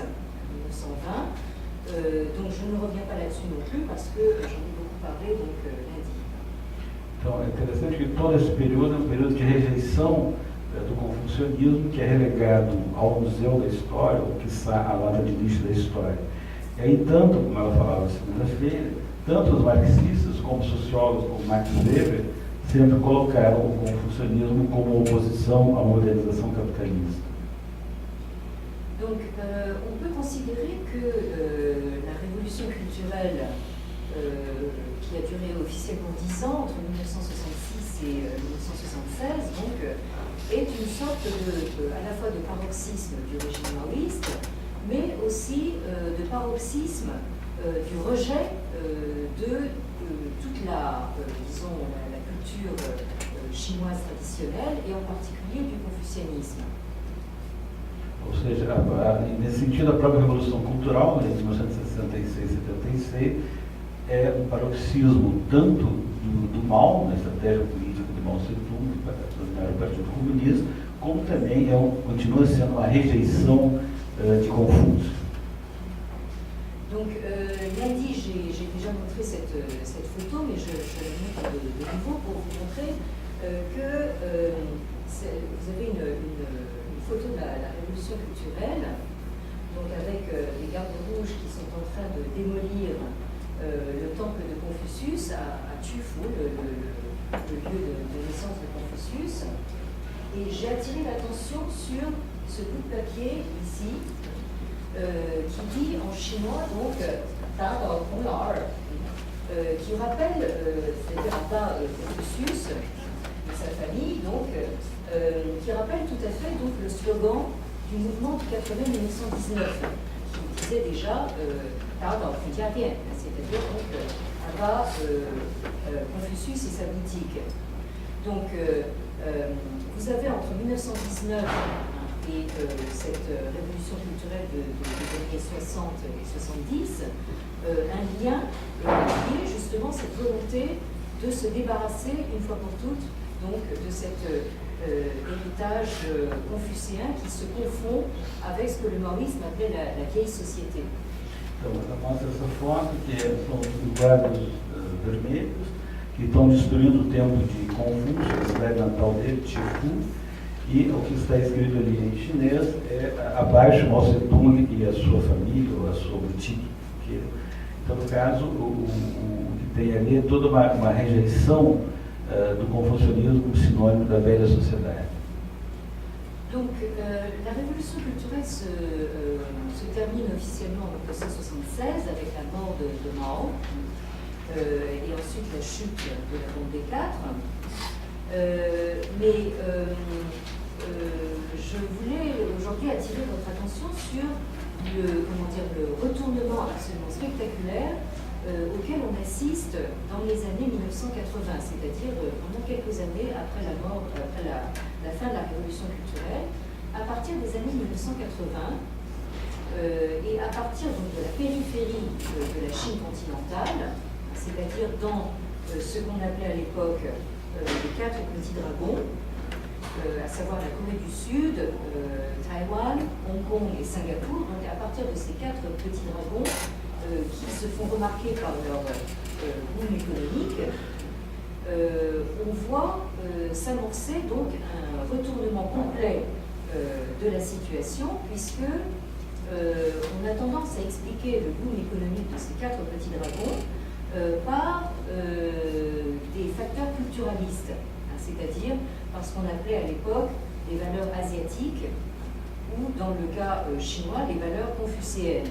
1920. Donc je ne reviens pas là-dessus non plus parce que j'en ai beaucoup parlé donc lundi. Então é interessante que todo esse período é um período de rejeição do confucionismo, que é relegado ao museu da história, ou quiçá à lata de lixo da história. E aí, tanto, como ela falava segunda-feira, tanto os marxistas como sociólogos como Max Weber sempre colocaram o confucionismo como oposição à modernização capitalista. Donc, on peut considérer que la révolution culturelle qui a duré officiellement 10 ans, entre 1966 et 1976, donc, est une sorte à la fois de paroxysme du régime maoïste, mais aussi de paroxysme du rejet de toute la culture chinoise traditionnelle, et en particulier du confucianisme. Ou seja, nesse sentido, a própria Revolução Cultural, de 1966 e 76, é um paroxismo tanto do Mao, na estratégia política de Mao Tse-tung, para o Partido Comunista, como também continua sendo uma rejeição de Confúcio. Donc, lundi, j'ai déjà montré cette photo, mais je la montre de nouveau pour vous montrer que vous avez une photo de la révolution culturelle, donc avec les gardes rouges qui sont en train de démolir le temple de Confucius à Tufu, le lieu de naissance de Confucius. Et j'ai attiré l'attention sur ce bout de papier ici, qui dit en chinois donc Ta Dao Kong Lao, qui rappelle, c'est-à-dire Confucius et sa famille, donc qui rappelle tout à fait donc, le slogan du mouvement du 4 mai 1919, qui disait déjà c'est-à-dire donc Confucius et sa boutique. Donc vous avez entre 1919 et cette révolution culturelle des années 60 et 70 un lien qui est justement cette volonté de se débarrasser une fois pour toutes donc, de cet héritage confucéen qui se confond avec ce que le maoïsme appelait la vieille société. Então, mostra essa foto que são os guardas vermelhos que estão destruindo o templo de Confúcio, a cidade natal dele, Tufu, E o que está escrito ali em chinês é abaixo Mao Zedong e a sua família, ou a sua boutique. Então, no caso, o que tem ali é toda uma rejeição do confucionismo como sinônimo da velha sociedade. Donc, la révolution culturelle se termine officiellement en 1976 avec la mort de Mao et ensuite la chute de la Bande des Quatre. Mais je voulais aujourd'hui attirer votre attention sur le retournement absolument spectaculaire auquel on assiste dans les années 1980, c'est-à-dire pendant quelques années après la fin de la révolution culturelle, à partir des années 1980 et à partir donc, de la périphérie de la Chine continentale, c'est-à-dire dans ce qu'on appelait à l'époque les 4 petits dragons, à savoir la Corée du Sud, Taïwan, Hong Kong et Singapour. Donc à partir de ces 4 petits dragons qui se font remarquer par leur boom économique, on voit s'amorcer donc un retournement complet de la situation, puisque on a tendance à expliquer le boom économique de ces 4 petits dragons par des facteurs culturalistes, c'est-à-dire par ce qu'on appelait à l'époque les valeurs asiatiques ou, dans le cas chinois, les valeurs confucéennes.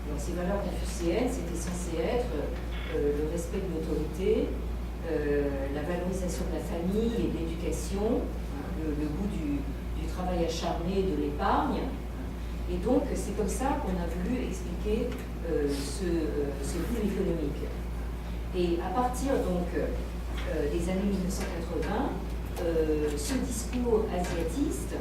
Alors, ces valeurs confucéennes, c'était censé être le respect de l'autorité, la valorisation de la famille et de l'éducation, le goût du travail acharné, de l'épargne. Et donc, c'est comme ça qu'on a voulu expliquer ce boom économique. Et à partir donc des années 1980, ce discours asiatiste,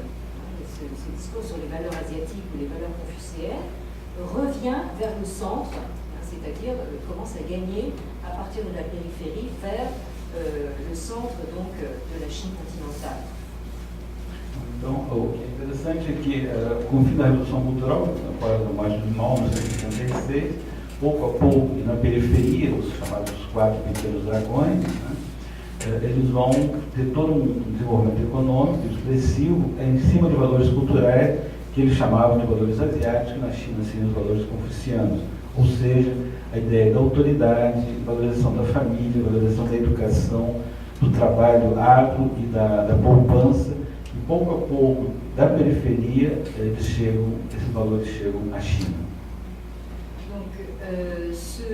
ce discours sur les valeurs asiatiques ou les valeurs confucéennes, revient vers le centre, c'est-à-dire commence à gagner à partir de la périphérie vers le centre donc, de la Chine continentale. Então, o que é interessante é que, com o fim da Revolução Cultural, após a morte de Mao, em 1976, pouco a pouco, e na periferia, os chamados 4 pequenos dragões, né, eles vão ter todo um desenvolvimento econômico expressivo em cima de valores culturais que eles chamavam de valores asiáticos, na China seriam os valores confucianos, ou seja, a ideia da autoridade, valorização da família, valorização da educação, do trabalho árduo e da poupança, e pouco a pouco, da periferia, esses valores chegam à China. Donc, ce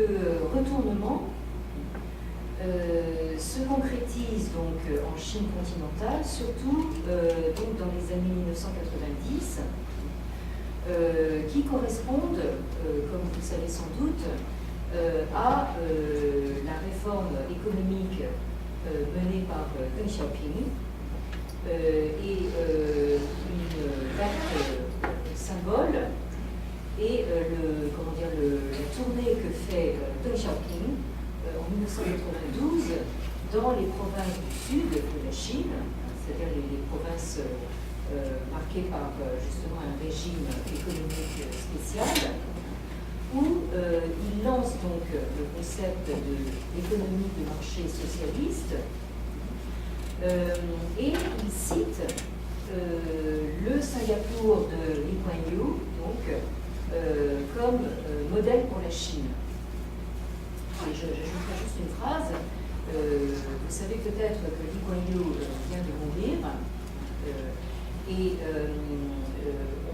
retournement se concrétise donc en Chine continentale, surtout donc dans les années 1990, qui correspondent, comme vous le savez sans doute, à la réforme économique menée par Deng Xiaoping et une date symbole et la tournée que fait Deng Xiaoping en 1992 dans les provinces du sud de la Chine, c'est-à-dire les provinces marquées par justement un régime économique spécial, où il lance donc le concept de l'économie de marché socialiste et il cite le Singapour de Lee Kuan Yew donc, comme modèle pour la Chine. Et j'ajouterai juste une phrase. Vous savez peut-être que Lee Kuan Yew vient de mourir et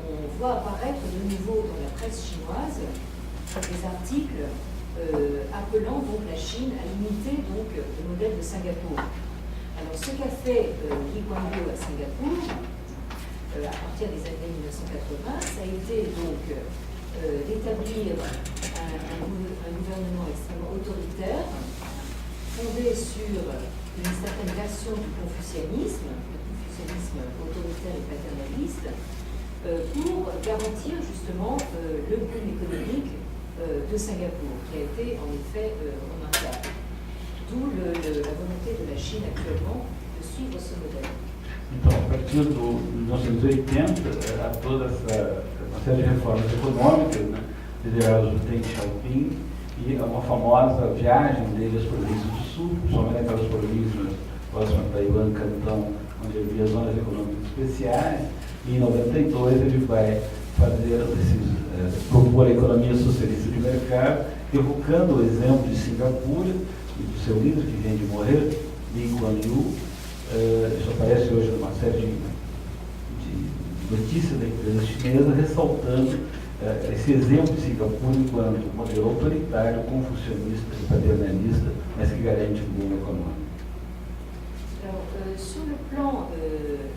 on voit apparaître de nouveau dans la presse chinoise des articles appelant donc la Chine à imiter donc le modèle de Singapour. Alors ce qu'a fait Lee Kuan Yew à Singapour à partir des années 1980, ça a été donc d'établir un gouvernement extrêmement autoritaire, fondé sur une certaine version du confucianisme, le confucianisme autoritaire et paternaliste, pour garantir justement le boom économique de Singapour, qui a été en effet remarquable. D'où la volonté de la Chine actuellement de suivre ce modèle. Então, a partir de 1980, há toda uma série de reformas econômicas, né, lideradas por Deng Xiaoping, e uma famosa viagem dele às províncias do sul, principalmente aquelas províncias próximas a Taiwan, Cantão onde ele via zonas econômicas especiais, e em 92 ele vai fazer propor a economia socialista de mercado, evocando o exemplo de Singapura e do seu líder que vem de morrer, Lee Kuan Yew. Isso aparece hoje numa série de notícias da empresa chinesa, ressaltando esse exemplo de Singapura enquanto modelo autoritário, confucionista e paternalista, mas que garante um boom econômico. Alors, sur le plan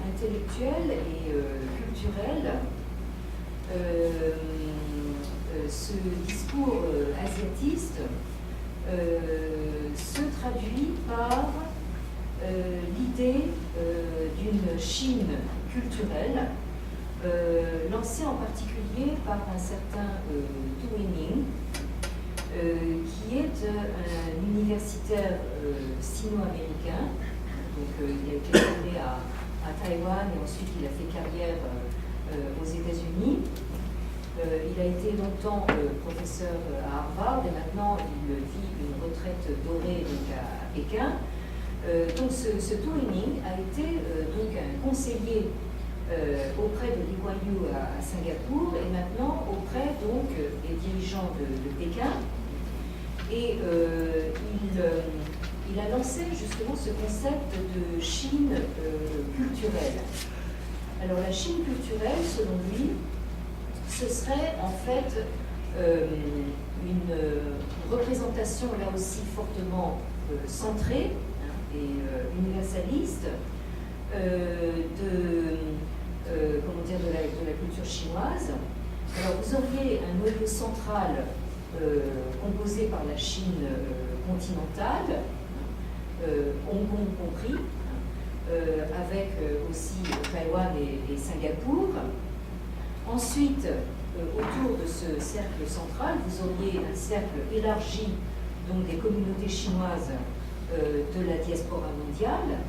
intellectuel et culturel, ce discours asiatiste se traduit par l'idée d'une Chine culturelle, lancée en particulier par un certain Tu Weiming, qui est un universitaire sino-américain. Donc, il a été formé à Taïwan et ensuite il a fait carrière aux États-Unis. Il a été longtemps professeur à Harvard et maintenant il vit une retraite dorée donc à Pékin. Donc ce Tu Weiming a été donc un conseiller auprès de Lee Kuan Yew à Singapour et maintenant auprès donc des dirigeants de Pékin. Et il a lancé justement ce concept de Chine culturelle. Alors la Chine culturelle, selon lui, ce serait en fait une représentation là aussi fortement centrée et universaliste de la culture chinoise. Alors vous auriez un noyau central composé par la Chine continentale, Hong Kong compris, avec aussi Taïwan et Singapour. Ensuite, autour de ce cercle central, vous auriez un cercle élargi donc des communautés chinoises de la diaspora mondiale.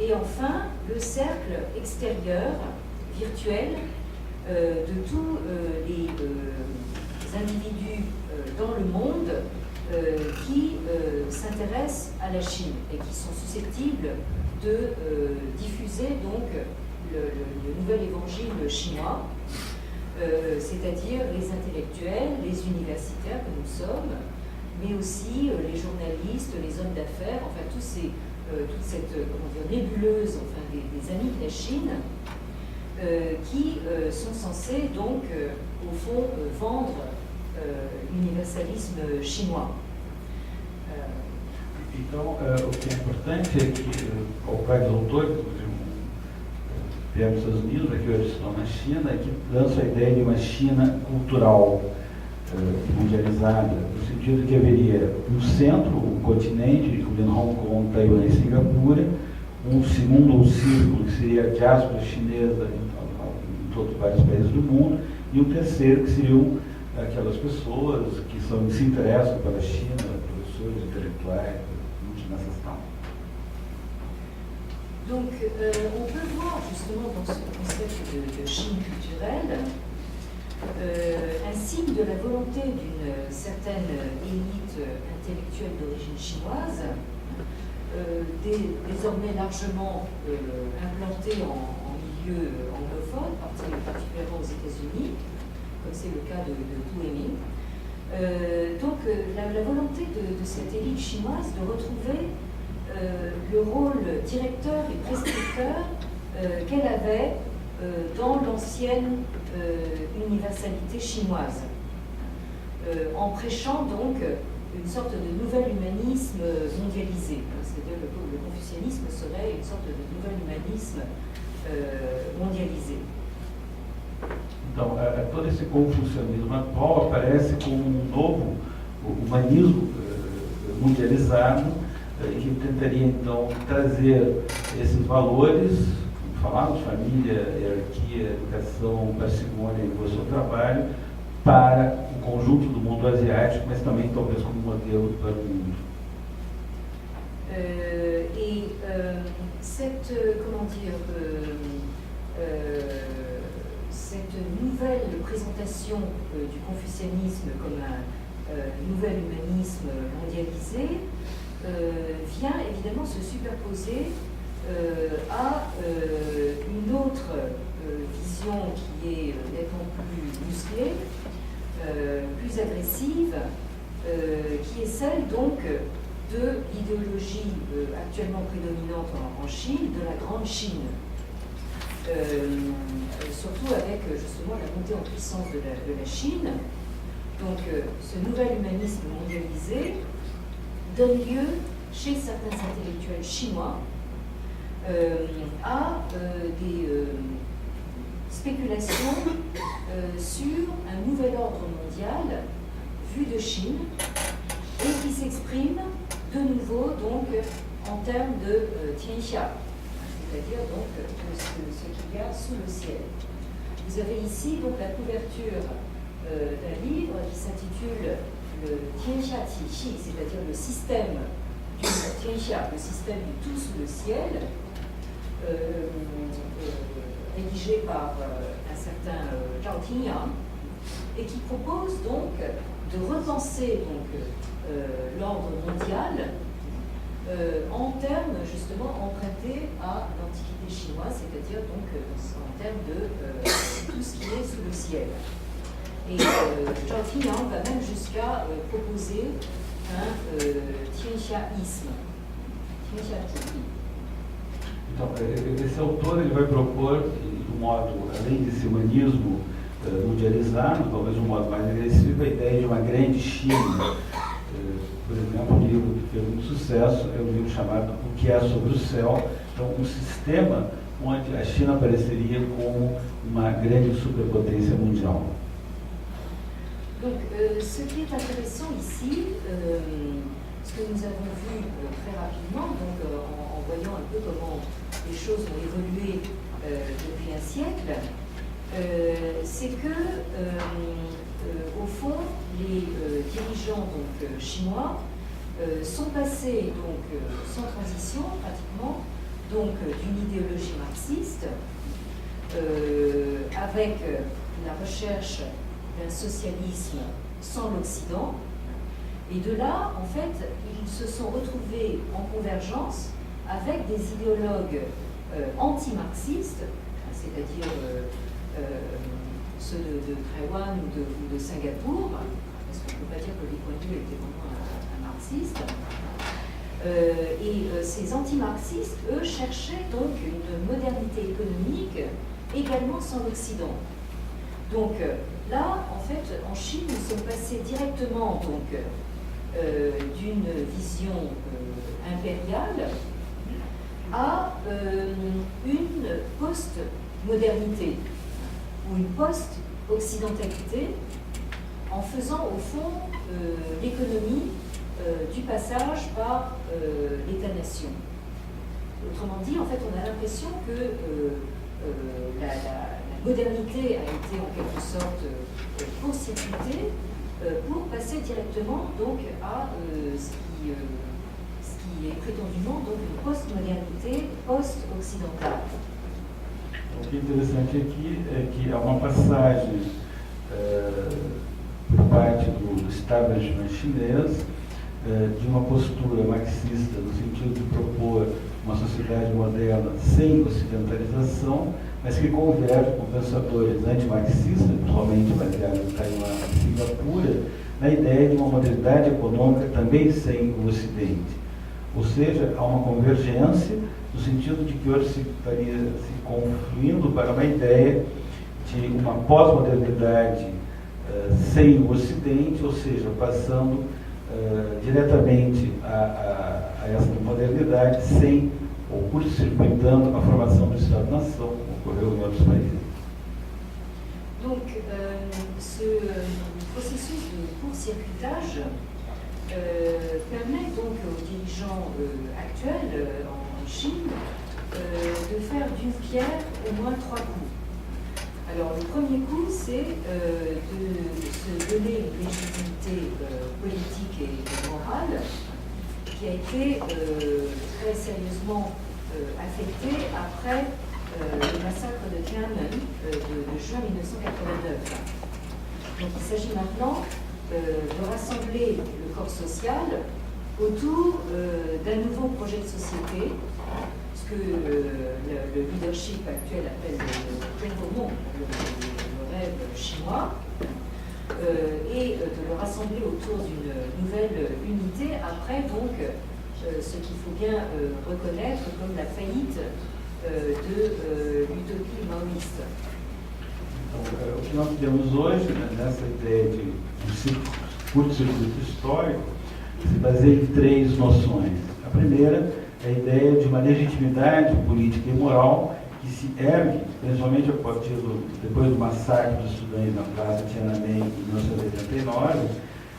Et enfin, le cercle extérieur, virtuel, de tous les individus dans le monde qui s'intéressent à la Chine et qui sont susceptibles de diffuser donc le nouvel évangile chinois, c'est-à-dire les intellectuels, les universitaires que nous sommes, mais aussi les journalistes, les hommes d'affaires, enfin toute cette nébuleuse enfin, des amis de la Chine qui sont censés donc au fond vendre l'universalisme chinois. Então, o que é importante é que o pai dos autores, vieram dos Estados Unidos, aqui hoje estão na China, que lançam a ideia de uma China cultural mundializada, no sentido que haveria um centro, um continente, incluindo Hong Kong, Taiwan e Singapura, um segundo círculo, que seria a diáspora chinesa em todos vários países do mundo, e um terceiro, que seriam aquelas pessoas que se interessam pela China, professores, intelectuais, multinacionais. Donc, on peut voir justement dans ce concept de Chine culturelle un signe de la volonté d'une certaine élite intellectuelle d'origine chinoise, désormais largement implantée en milieu anglophone, particulièrement aux États-Unis, comme c'est le cas de Tu Weiming. Donc la volonté de cette élite chinoise de retrouver le rôle directeur et prescripteur qu'elle avait dans l'ancienne universalité chinoise, en prêchant donc une sorte de nouvel humanisme mondialisé. C'est-à-dire le confucianisme serait une sorte de nouvel humanisme mondialisé. Então, todo esse confucionismo atual aparece como um novo humanismo mundializado que tentaria, então, trazer esses valores, como falamos, família, hierarquia, educação, parcimônia e gosto do trabalho, para o conjunto do mundo asiático, mas também, talvez, como modelo para o mundo. Cette nouvelle présentation du confucianisme comme un nouvel humanisme mondialisé vient évidemment se superposer a une autre vision qui est nettement plus musclée, plus agressive, qui est celle donc de l'idéologie actuellement prédominante en Chine, de la Grande Chine. Surtout avec justement la montée en puissance de la Chine. Donc ce nouvel humanisme mondialisé donne lieu chez certains intellectuels chinois à des spéculations sur un nouvel ordre mondial vu de Chine et qui s'exprime de nouveau donc en termes de Tianxia, c'est-à-dire donc ce qu'il y a sous le ciel. Vous avez ici donc la couverture d'un livre qui s'intitule le Tianxia Qixi, c'est-à-dire le système du Tianxia, le système du tout sous le ciel, rédigé par un certain Zhao Tingyang, et qui propose donc de repenser donc l'ordre mondial en termes justement empruntés à l'Antiquité chinoise, c'est-à-dire donc en termes de tout ce qui est sous le ciel. Et Zhao Tingyang va même jusqu'à proposer un tianxiaísme. Então, esse autor ele vai propor, de um modo, além desse humanismo mundializado, talvez de um modo mais agressivo, a ideia de uma grande China. Por exemplo, um livro que fez muito sucesso é um livro chamado O que é sobre o céu. Então, um sistema onde a China apareceria como uma grande superpotência mundial. Donc, ce qui est intéressant ici, ce que nous avons vu très rapidement, donc en voyant un peu comment les choses ont évolué depuis un siècle, c'est que, au fond, les dirigeants donc, chinois sont passés donc, sans transition pratiquement donc, d'une idéologie marxiste avec la recherche d'un socialisme sans l'Occident. Et de là, en fait, ils se sont retrouvés en convergence avec des idéologues anti-marxistes, c'est-à-dire ceux de Taïwan ou de Singapour, parce qu'on ne peut pas dire que Lee Kuan Yew était vraiment un marxiste. Et ces anti-marxistes, eux, cherchaient donc une modernité économique également sans l'Occident. Donc là, en fait, en Chine, nous sommes passés directement donc d'une vision impériale à une post-modernité ou une post-occidentalité en faisant au fond l'économie du passage par l'État-nation. Autrement dit, en fait, on a l'impression que la modernité a été en quelque sorte court-circuitée pour passer directement donc à ce qui est prétendument donc une post-modernité post-occidentale. O que é interessante aqui é que há uma passagem por parte do establishment chinês de uma postura marxista no sentido de propor uma sociedade moderna sem ocidentalização, mas que converge com pensadores antimarxistas, principalmente baseados em Taiwan e Singapura, na ideia de uma modernidade econômica também sem o Ocidente. Ou seja, há uma convergência no sentido de que hoje se estaria se confluindo para uma ideia de uma pós-modernidade sem o Ocidente, ou seja, passando diretamente a essa modernidade sem ou curto-circuitando a formação do Estado-nação, como ocorreu em outros países. Donc, ce processus de court-circuitage permet donc aux dirigeants actuels en Chine de faire d'une pierre au moins trois coups. Alors, le premier coup, c'est de se donner une légitimité politique et morale qui a été très sérieusement affectée après le massacre de Tiananmen de juin 1989. Donc, il s'agit maintenant de rassembler le corps social autour d'un nouveau projet de société, ce que le leadership actuel appelle le rêve chinois, et de le rassembler autour d'une nouvelle unité après donc ce qu'il faut bien reconnaître comme la faillite de l'utopie maoïste. Então, o que nós temos hoje, né, nessa ideia de curto-circuito histórico, se baseia em três noções. A primeira é a ideia de uma legitimidade política e moral que se ergue, principalmente depois do massacre dos estudantes na Praça Tiananmen em 1989,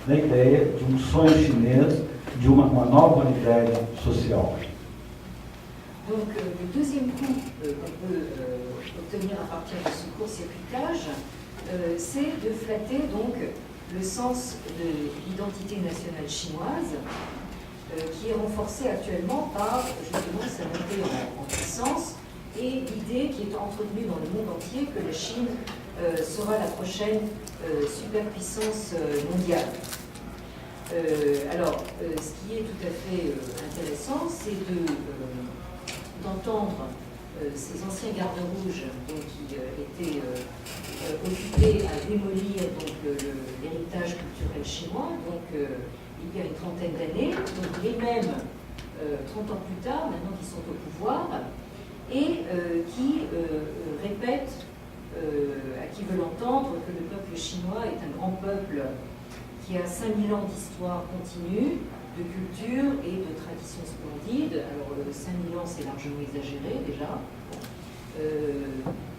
na ideia de um sonho chinês de uma nova unidade social. Donc le deuxième coup qu'on peut obtenir à partir de ce court-circuitage, c'est de flatter donc le sens de l'identité nationale chinoise, qui est renforcée actuellement par justement sa montée en puissance et l'idée qui est entretenue dans le monde entier que la Chine sera la prochaine superpuissance mondiale. Alors, ce qui est tout à fait intéressant, c'est d'entendre ces anciens gardes rouges donc, qui étaient occupés à démolir l'héritage culturel chinois, donc il y a une trentaine d'années, donc les mêmes 30 ans plus tard, maintenant qu'ils sont au pouvoir, et qui répètent à qui veut l'entendre que le peuple chinois est un grand peuple qui a 5000 ans d'histoire continue, de culture et de tradition splendide. Alors 5000 ans c'est largement exagéré déjà.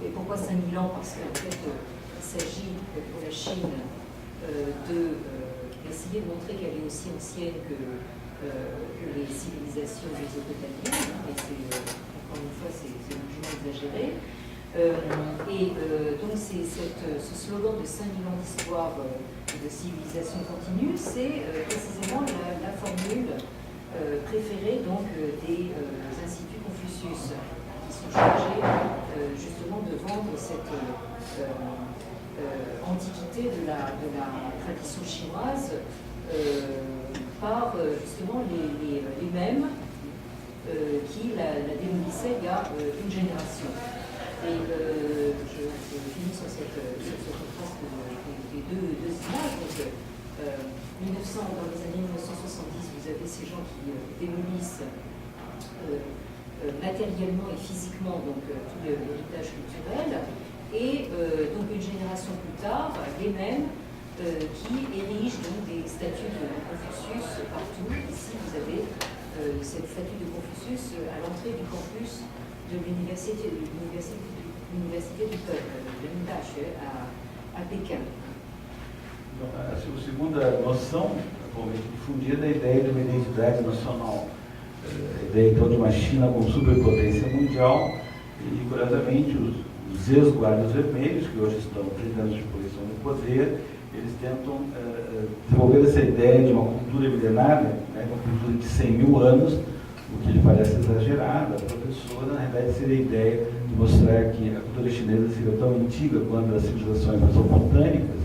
Et pourquoi 5000 ans? Parce qu'en fait il s'agit pour la Chine d'essayer de montrer qu'elle est aussi ancienne que les civilisations mésopotamiennes, mais encore une fois c'est largement exagéré. Donc ce slogan de 5000 ans d'histoire de civilisation continue, c'est précisément la formule préférée donc, des instituts Confucius, qui sont chargés justement de vendre cette antiquité de la tradition chinoise par justement les mêmes qui la démolissaient il y a une génération. Et je finis sur ce contraste des deux images. Donc, dans les années 1970, vous avez ces gens qui démolissent matériellement et physiquement donc, tout l'héritage culturel. Et donc une génération plus tard, les mêmes qui érigent donc, des statues de Confucius partout. Ici, vous avez cette statue de Confucius à l'entrée du campus de l'université du peuple, de l'Indache, à Pékin. A segunda noção, difundida, é a ideia de uma identidade nacional. A ideia, então, de uma China como superpotência mundial e, curiosamente, os ex-guardas vermelhos, que hoje estão 30 anos de posição de poder, eles tentam desenvolver essa ideia de uma cultura milenária, né, uma cultura de 100 mil anos, o que lhe parece exagerado. A professora, na realidade, seria a ideia de mostrar que a cultura chinesa seria tão antiga quanto as civilizações mesopotâmicas.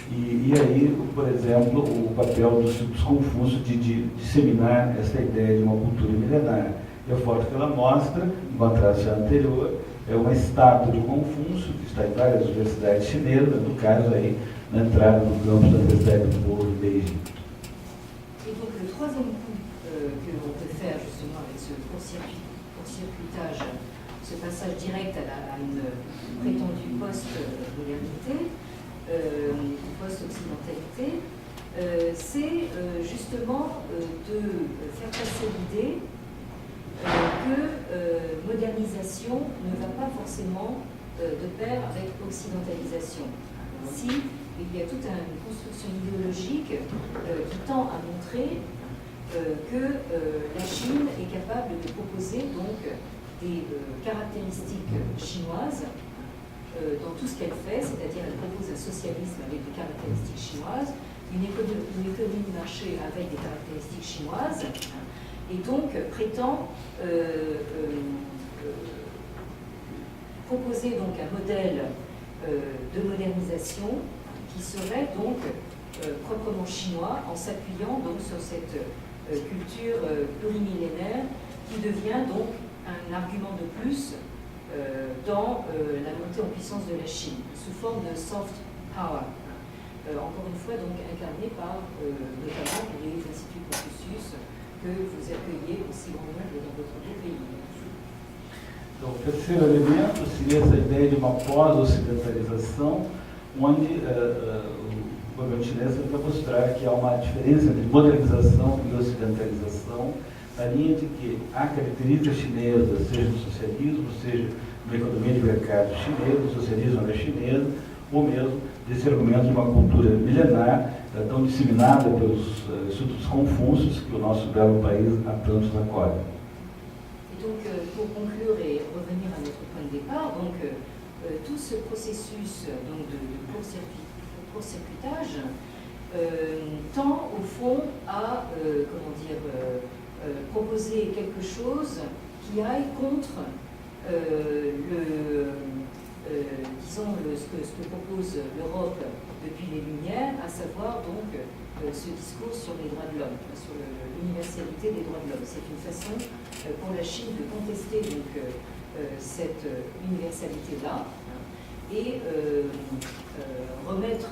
E aí, por exemplo, o papel dos Confúcio de disseminar essa ideia de uma cultura milenária. E a foto que ela mostra, em contraste à anterior, é uma estátua de Confúcio, que está em várias universidades chinesas, no caso aí, na entrada do campus da Universidade do Povo de Beijing. Et donc le troisième coup que l'on peut faire justement avec ce court-circuitage, ce passage direct à une prétendue post-modernité, post-occidentalité, c'est justement de faire passer l'idée que modernisation ne va pas forcément de pair avec occidentalisation. Si il y a toute une construction idéologique qui tend à montrer que la Chine est capable de proposer donc des caractéristiques chinoises dans tout ce qu'elle fait, c'est-à-dire elle propose un socialisme avec des caractéristiques chinoises, une économie de marché avec des caractéristiques chinoises, et donc prétend proposer donc un modèle de modernisation qui serait donc proprement chinois en s'appuyant donc sur cette culture plurimillénaire qui devient donc un argument de plus dans la montée en puissance de la Chine, sous forme de soft power. Encore une fois, donc incarné par notamment les instituts Confucius que vous accueillez aussi grand nombre dans votre beau pays. Então, o terceiro elemento seria essa ideia de uma pós-ocidentalização, onde o governo chinês tenta mostrar que há uma diferença entre modernização e ocidentalização, na linha de que há características chinesas, seja no socialismo, seja na economia de mercado chinesa, no socialismo à chinesa, ou mesmo desse argumento de uma cultura milenar, tão disseminada pelos institutos Confúcios, que o nosso belo país há tantos acolhe. Et donc, pour conclure et revenir à notre point de départ, donc, tout ce processus donc, de court-circuitage tend au fond à proposer quelque chose qui aille contre ce que propose l'Europe depuis les Lumières, à savoir donc ce discours sur les droits de l'homme, sur l'universalité des droits de l'homme. C'est une façon pour la Chine de contester donc, cette universalité-là et remettre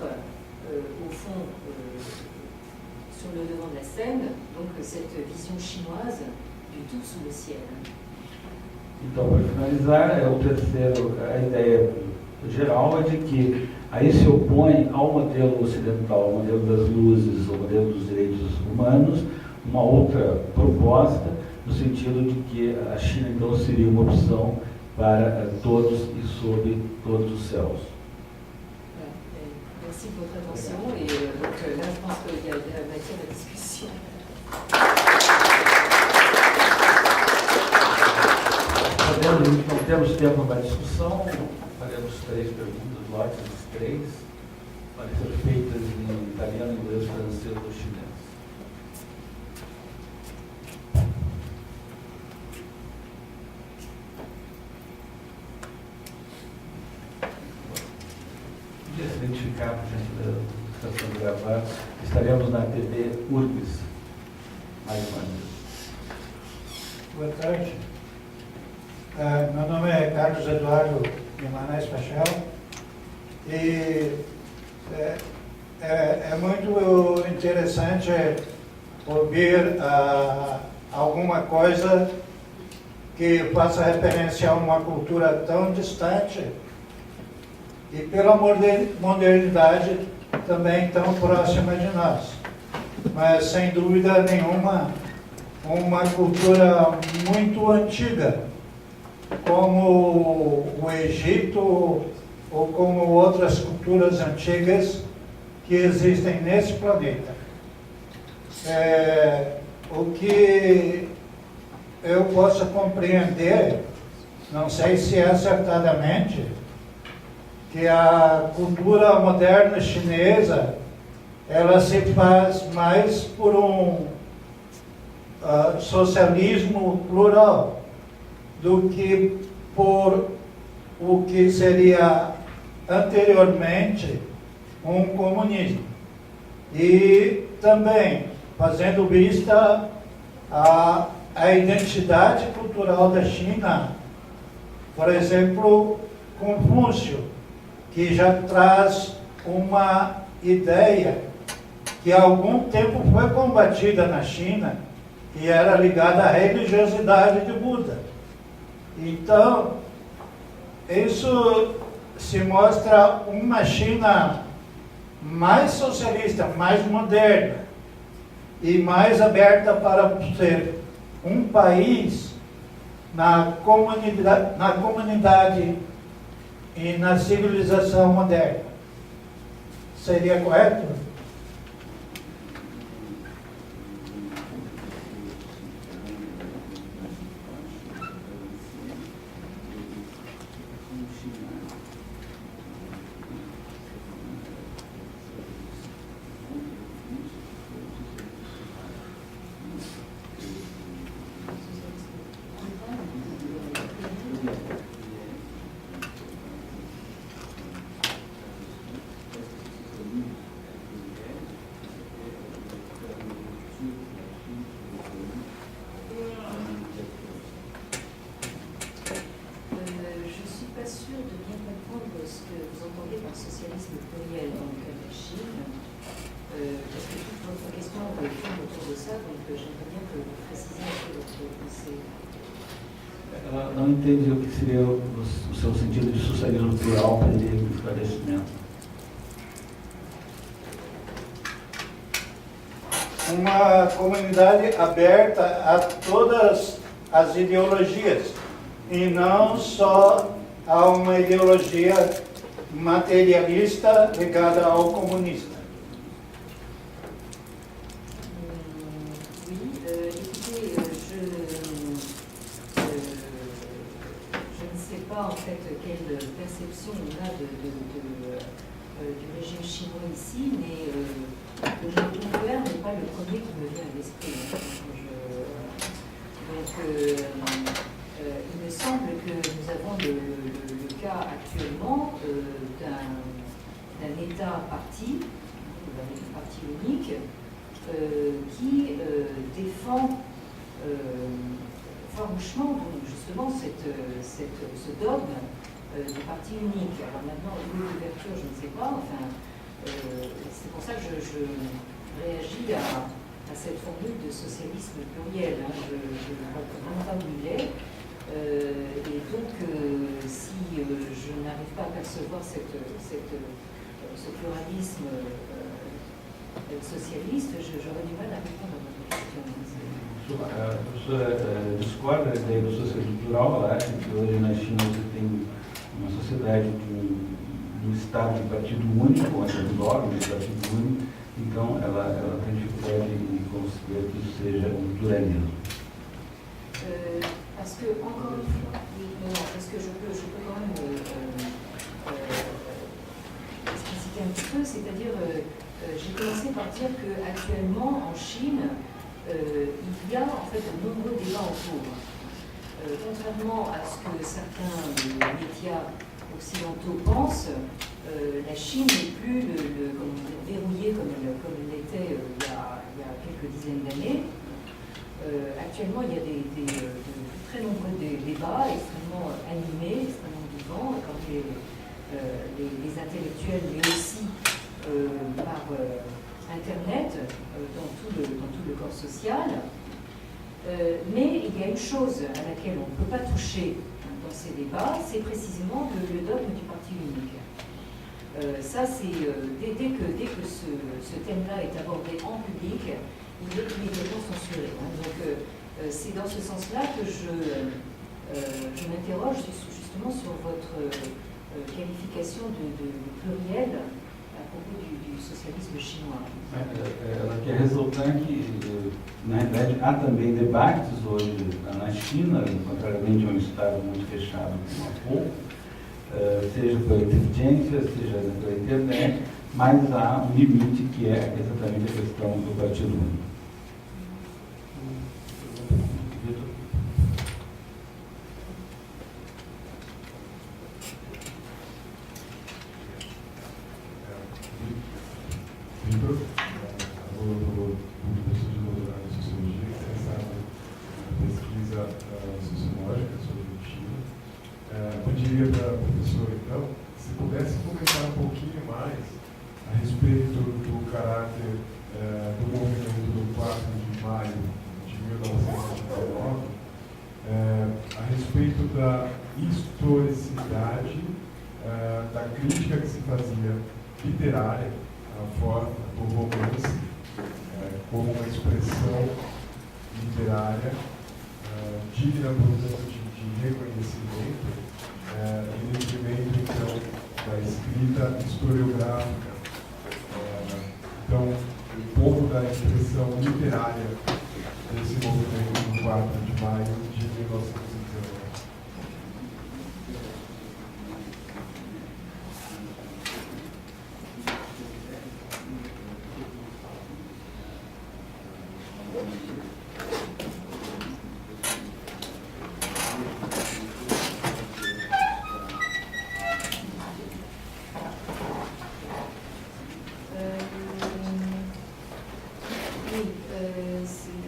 au fond sur le devant de la scène donc, cette vision chinoise du tout sous le ciel. Então, para finalizar, a ideia geral é de que aí se opõe ao modelo ocidental, ao modelo das luzes, ao modelo dos direitos humanos, uma outra proposta, no sentido de que a China então seria uma opção para todos e sob todos os céus. Merci pour votre attention et donc, là je pense qu'il y a matière à discussion. Não temos tempo para discussão, faremos 3 perguntas, lotes de 3, para ser feitas em italiano, inglês, francês ou chinês. Podia se identificar para a gente da estação de gravar. Estaremos na TV Urbis, mais uma vez. Boa tarde. Meu nome é Carlos Eduardo Guimarães Paixão e é muito interessante ouvir alguma coisa que faça referência a uma cultura tão distante e pela modernidade também tão próxima de nós. Mas, sem dúvida nenhuma, uma cultura muito antiga, como o Egito ou como outras culturas antigas que existem nesse planeta. O que eu posso compreender, não sei se é acertadamente, que a cultura moderna chinesa ela se faz mais por um socialismo plural do que por o que seria anteriormente um comunismo. E também fazendo vista à identidade cultural da China, por exemplo, Confúcio, que já traz uma ideia que há algum tempo foi combatida na China, que era ligada à religiosidade de Buda. Então, isso se mostra uma China mais socialista, mais moderna e mais aberta para ser um país na comunidade e na civilização moderna. Seria correto? de ça, donc j'aimerais bien que vous précisiez un peu votre pensée. Ela não entende o que seria o seu sentido de socialismo plural para ele no esclarecimento. Uma comunidade aberta a todas as ideologias e não só a uma ideologia materialista ligada ao comunista. Oui, écoutez, je ne sais pas en fait quelle perception on a du régime chinois ici, mais le mot nucléaire n'est pas le premier qui me vient à l'esprit. Il me semble que nous avons le cas actuellement d'un État parti, d'un parti unique, qui défend farouchement donc, justement ce dogme du parti unique. Alors maintenant, l'ouverture, je ne sais pas, enfin, c'est pour ça que je réagis à cette formule de socialisme pluriel. Hein. Je ne vois vraiment pas où il est. Et donc, si je n'arrive pas à percevoir ce pluralisme socialiste, j'aurais du mal à répondre à votre question. A professora discorda da ideia do socialismo plural. Ela acha que hoje na China você tem uma sociedade de um Estado de partido único, onde é um órgãos de partido único, então ela tem dificuldade em considerar que isso seja um pluralismo. Parce que, encore une fois, parce que je peux quand même expliciter un petit peu, c'est-à-dire, j'ai commencé par dire qu'actuellement, en Chine, il y a en fait de nombreux débats en cours. Contrairement à ce que certains médias occidentaux pensent, la Chine n'est plus verrouillée comme elle l'était il y a quelques dizaines d'années. Actuellement, il y a de très nombreux débats extrêmement animés, extrêmement vivants, parmi les intellectuels, mais aussi par Internet, dans tout le corps social. Mais il y a une chose à laquelle on ne peut pas toucher dans ces débats, c'est précisément le dogme du parti unique. Ça, c'est dès que ce thème-là est abordé en public, il est immédiatement censuré. Hein. Donc, c'est dans ce sens-là que je m'interroge justement sur votre qualification de pluriel à propos du socialisme chinois. Ela quer ressaltar que, na realidade, há também debates hoje na China, contrariamente a um Estado muito fechado como há pouco, seja pela inteligência, seja pela internet, mas há um limite que é exatamente a questão do partido único. Vitor, do professor de doutorado em Sociologia, interessado na pesquisa sociológica sobre o Chile. Pediria para a professora, então, se pudesse comentar um pouquinho mais a respeito do caráter do movimento do 4 de maio de 1989, a respeito da historicidade da crítica que se fazia literária a forma do romance como uma expressão literária digna, portanto, de reconhecimento em detrimento, então, da escrita historiográfica. Então, um pouco da expressão literária desse movimento do 4 de maio de 1919.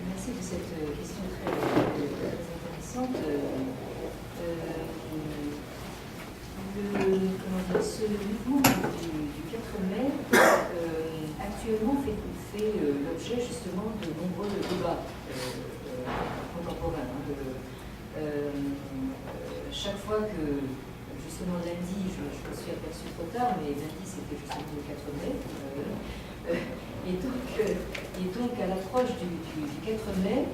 Merci de cette question très intéressante. Ce mouvement du 4 mai actuellement fait l'objet justement de nombreux fois que, justement lundi, je me suis aperçue trop tard, mais lundi c'était justement le 4 mai. Et donc à l'approche du 4 mai,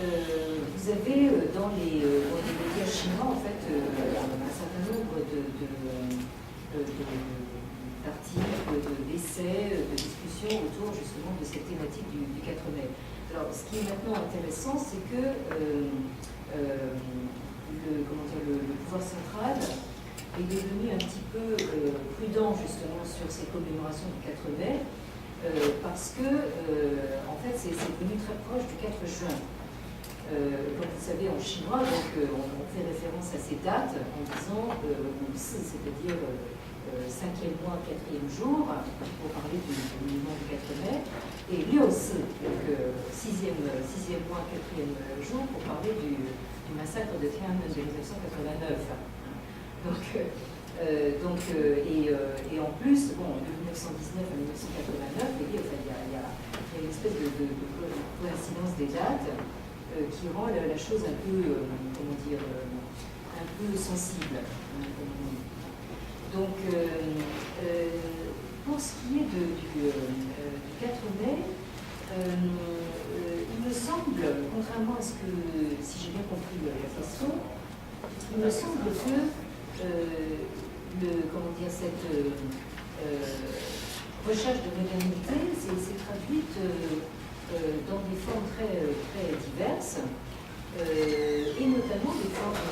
vous avez dans les médias chinois en fait un certain nombre d'articles, d'essais, de discussions autour justement de cette thématique du 4 mai. Alors ce qui est maintenant intéressant, c'est que le pouvoir central est devenu un petit peu prudent justement sur ces commémorations du 4 mai parce que en fait c'est devenu très proche du 4 juin. Comme vous savez en chinois, donc, on fait référence à ces dates en disant c'est-à-dire 5e mois, 4e jour, pour parler du mouvement du 4 mai, et Liu-si, donc 6e mois, 4e jour, pour parler du massacre de Tiananmen de 1989. Et en plus, bon, de 1919 à 1989, il y a une espèce de coïncidence des dates qui rend la chose un peu, un peu sensible. Donc, pour ce qui est du 4 mai, il me semble, contrairement à ce que, si j'ai bien compris la question, il me semble que cette recherche de modernité s'est traduite dans des formes très diverses, et notamment des formes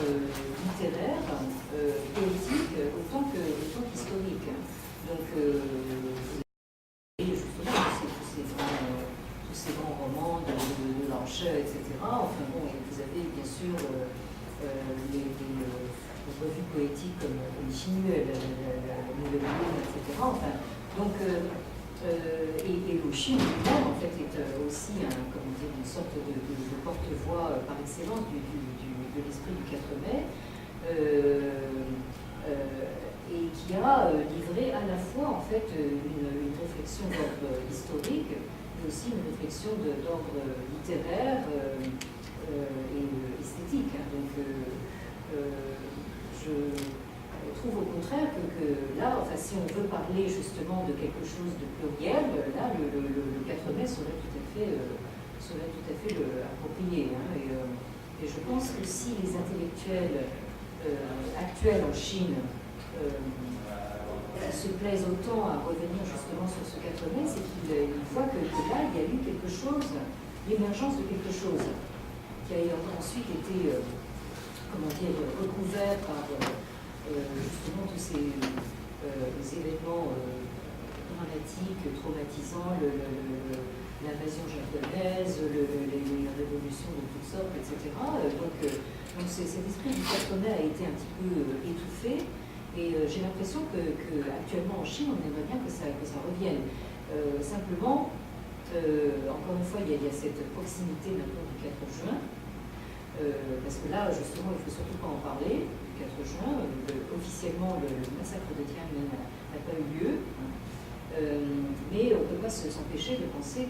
littéraires, poétiques, autant qu'historiques. Donc, et justement, tous ces grands romans de Lancheux, etc. Enfin bon, vous avez bien sûr les revues poétiques comme Chinuel, la Nouvelle Lune, etc. Enfin, donc, et Louchy lui-même, en fait, est aussi une sorte de porte-voix par excellence de l'esprit du 4 mai, et qui a livré à la fois, en fait, une réflexion d'ordre historique, mais aussi une réflexion d'ordre littéraire et esthétique. Donc, je trouve au contraire que là, enfin, si on veut parler justement de quelque chose de pluriel, là, le 4 mai serait tout à fait approprié. Hein, et je pense que si les intellectuels actuels en Chine se plaisent autant à revenir justement sur ce 4 mai, c'est qu'ils voient que là, il y a eu quelque chose, l'émergence de quelque chose, qui a ensuite été, recouvert par justement tous ces événements dramatiques, traumatisants, l'invasion japonaise, les révolutions de toutes sortes, etc. Donc cet esprit du 4 mai a été un petit peu étouffé, et j'ai l'impression qu'actuellement en Chine, on aimerait bien que ça revienne. Simplement, encore une fois, il y a cette proximité maintenant du 4 juin, parce que là, justement, il ne faut surtout pas en parler. Le 4 juin, officiellement, le massacre de Tiananmen n'a pas eu lieu, mais on ne peut pas s'empêcher de penser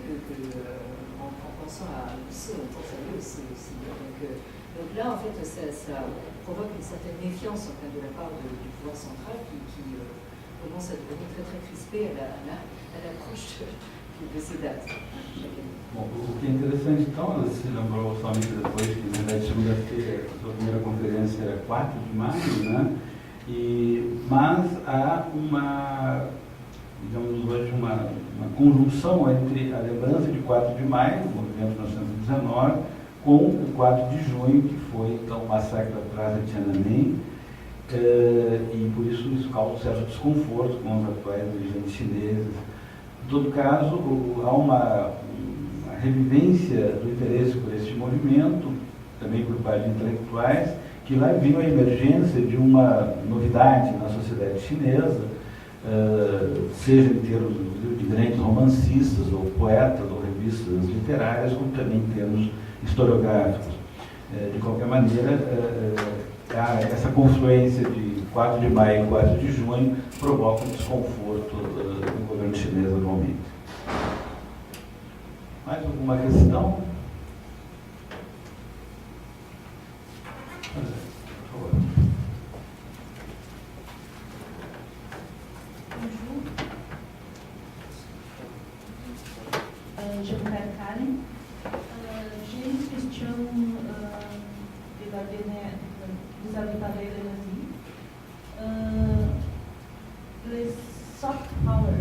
en pensant à Lucie, on pense à lui aussi. Donc là, en fait, ça provoque une certaine méfiance de la part du pouvoir central qui commence à devenir très très crispé à l'approche de ces dates. Bom, o que é interessante, então, ela se lembrou somente depois que, na verdade, segunda-feira, a sua primeira conferência era 4 de maio, né? Mas há digamos hoje, uma conjunção entre a lembrança de 4 de maio, do movimento de 1919, com o 4 de junho, que foi, então, o massacre da Praça de Tiananmen, e por isso causa um certo desconforto com os atuais dirigentes chineses. Em todo caso, há uma revivência do interesse por este movimento, também por parte de intelectuais, que lá viram a emergência de uma novidade na sociedade chinesa, seja em termos de grandes romancistas, ou poetas, ou revistas literárias, como também em termos historiográficos. De qualquer maneira, essa confluência de 4 de maio e 4 de junho provoca um desconforto no governo chinês atualmente. Mais alguma questão? Por favor. Anne. J'ai une question de la dernière. Vous avez parlé de l'énergie. Les soft power,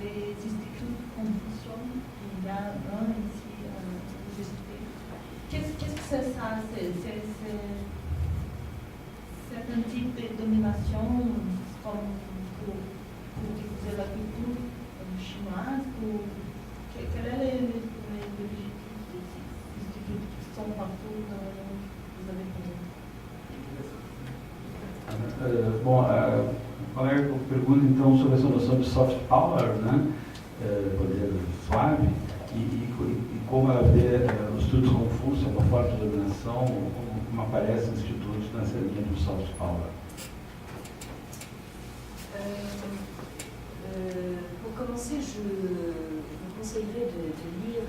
les instituts de compétition, il y a un ici à l'université. Qu'est-ce que c'est ça? C'est un type de domination comme pour diffuser la culture chinoise? Quel est l'objectif des instituts qui sont partout dans le monde? Vous avez Bom, a colega pergunta então sobre essa noção de soft power, né? Poder suave, e como ela vê os estudos Confúcio, uma forte dominação, como aparece em institutos nessa linha do soft power. Pour commencer, je vous conseillerais de lire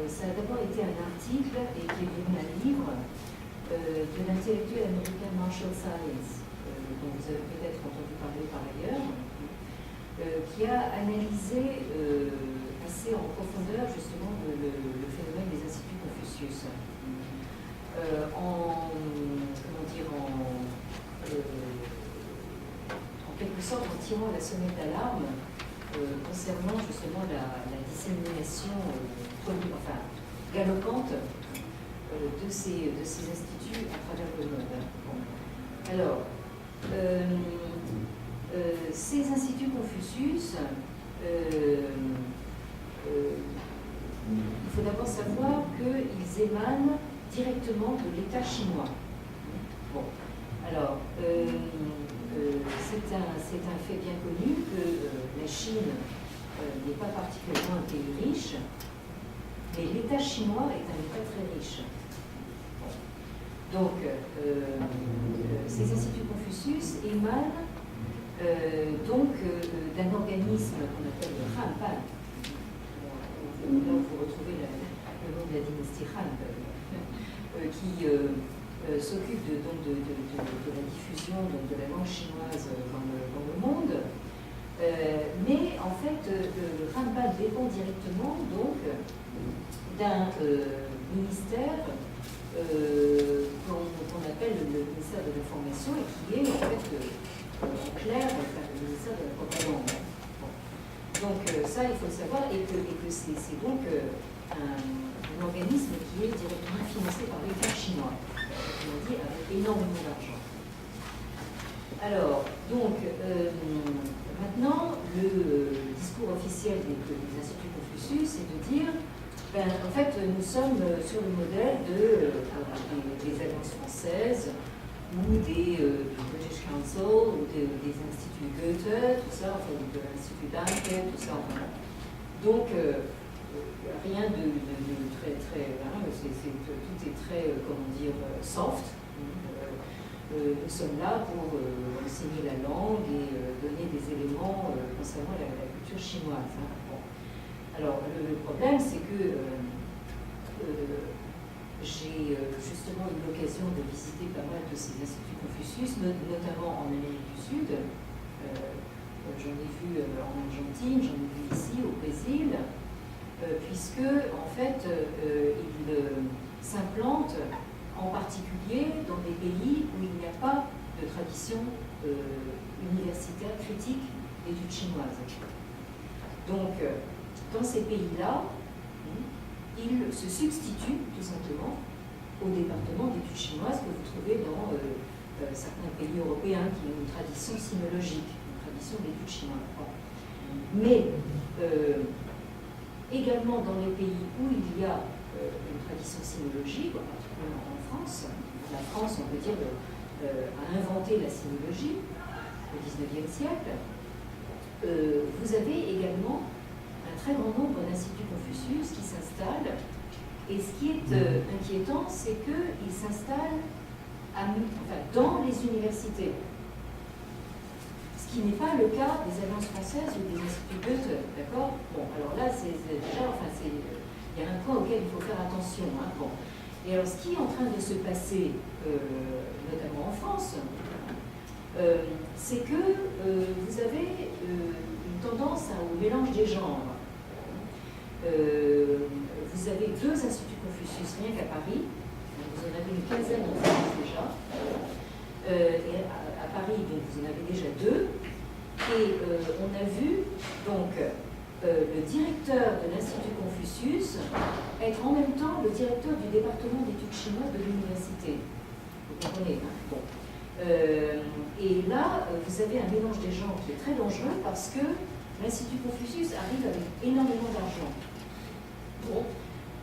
ça a d'abord été un article et qui est devenu un livre de l'intellectuel américain Marshall Sahlins, dont vous avez peut-être entendu parler par ailleurs, qui a analysé assez en profondeur justement le phénomène des instituts Confucius. En quelque sorte en tirant la sonnette d'alarme concernant justement la dissémination galopante de ces instituts à travers le monde. Bon. Alors, ces instituts Confucius, il faut d'abord savoir qu'ils émanent directement de l'État chinois. Bon, alors, c'est un fait bien connu que la Chine n'est pas particulièrement un pays riche, mais l'État chinois est un État très riche. Bon. Donc, ces instituts Confucius émanent d'un organisme qu'on appelle le Hanpan. Là où vous retrouvez le nom de la dynastie Han, qui s'occupe de la diffusion de la langue chinoise dans le monde. Mais en fait, le Hanpan dépend directement donc d'un ministère qu'on appelle le ministère de l'Information et qui est en fait en clair le ministère de la propagande. Bon. Donc ça, il faut le savoir, et que c'est donc un organisme qui est directement financé par l'État chinois, on a dit avec énormément d'argent. Alors, donc, maintenant, le discours officiel des instituts Confucius, c'est de dire, en fait, nous sommes sur le modèle des alliances françaises, ou du British Council, ou des instituts Goethe, tout ça, enfin, de l'Institut Danke, tout ça. Enfin. Donc, rien de très, tout est très, comment dire, soft. Nous sommes là pour enseigner la langue et donner des éléments concernant la culture chinoise. Hein. Bon. Alors, le problème, c'est que j'ai justement eu l'occasion de visiter pas mal de ces instituts Confucius, notamment en Amérique du Sud. J'en ai vu en Argentine, j'en ai vu ici au Brésil, puisque en fait, ils s'implantent en particulier dans des pays où il n'y a pas de tradition universitaire critique d'études chinoises. Donc, dans ces pays-là, ils se substituent tout simplement au département d'études chinoises que vous trouvez dans certains pays européens qui ont une tradition sinologique, une tradition d'études chinoises. Mais également dans les pays où il y a une tradition sinologique, particulièrement en France. La France, on peut dire, a inventé la sinologie au XIXe siècle. Vous avez également un très grand nombre d'instituts Confucius qui s'installent. Et ce qui est inquiétant, c'est qu'ils s'installent dans les universités. Ce qui n'est pas le cas des alliances françaises ou des instituts Goethe, d'accord? Bon, alors là, c'est déjà, il y a un point auquel il faut faire attention. Hein, bon. Et alors, ce qui est en train de se passer, notamment en France, c'est que vous avez une tendance au mélange des genres. vous avez 2 instituts Confucius rien qu'à Paris. Vous en avez une quinzaine en France déjà. Et à Paris, donc, vous en avez déjà 2. Et on a vu donc le directeur de l'Institut Confucius être en même temps le directeur du département d'études chinoises de l'université. Vous comprenez, hein? Bon. Et là, vous avez un mélange des genres qui est très dangereux parce que l'Institut Confucius arrive avec énormément d'argent. Bon.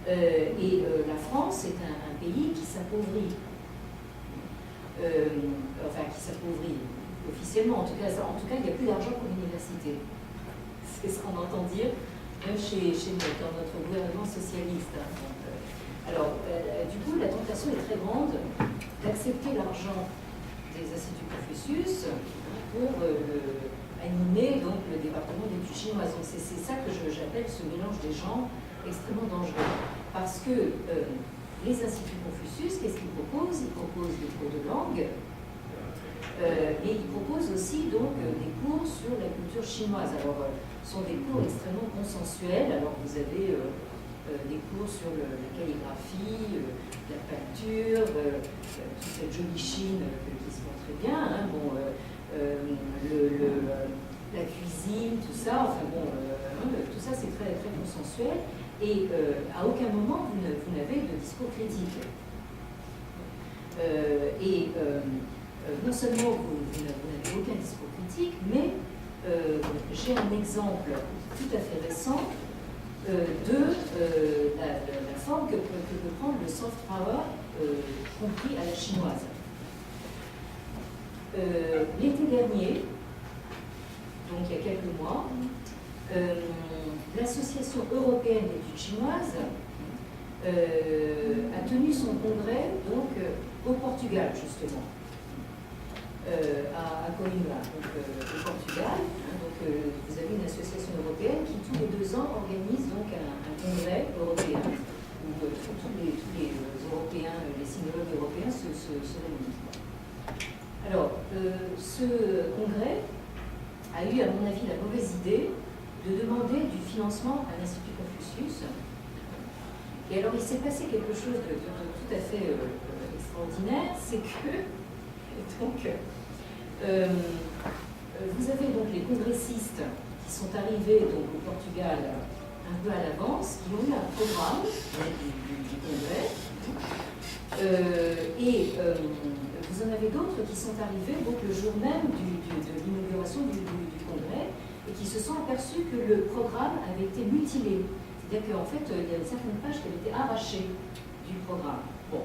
Et la France est un pays qui s'appauvrit. Enfin, qui s'appauvrit officiellement. En tout cas, il n'y a plus d'argent pour l'université. C'est ce qu'on entend dire, même dans notre gouvernement socialiste. Hein. Donc, alors, du coup, la tentation est très grande d'accepter l'argent des instituts Confucius pour animer donc, le département d'études chinoises. Donc, c'est ça que j'appelle ce mélange des genres extrêmement dangereux. Parce que les instituts Confucius, qu'est-ce qu'ils proposent? Ils proposent des cours de langue, mais ils proposent aussi donc, des cours sur la culture chinoise. Alors, ce sont des cours extrêmement consensuels. Alors, vous avez des cours sur la calligraphie, la peinture, toute cette jolie Chine qui se voit très bien. Hein, bon, la cuisine, tout ça. Enfin bon, tout ça c'est très très consensuel. Et à aucun moment vous n'avez de discours critique. Non seulement vous n'avez aucun discours critique, mais j'ai un exemple tout à fait récent de la forme que peut prendre le soft power compris à la chinoise. L'été dernier, donc il y a quelques mois, l'Association européenne d'études chinoises a tenu son congrès donc, au Portugal, justement. À Coimbra, donc au Portugal. Hein, donc, vous avez une association européenne qui, tous les 2 ans, organise donc un congrès européen où tous les Européens, les sinologues européens se réunissent. Alors, ce congrès a eu, à mon avis, la mauvaise idée de demander du financement à l'Institut Confucius. Et alors, il s'est passé quelque chose de tout à fait extraordinaire, c'est que donc, vous avez donc les congressistes qui sont arrivés donc, au Portugal un peu à l'avance, qui ont eu un programme du congrès, et vous en avez d'autres qui sont arrivés donc, le jour même de l'inauguration du congrès, et qui se sont aperçus que le programme avait été mutilé. C'est-à-dire qu'en fait, il y avait certaines pages qui avaient été arrachées du programme. Bon.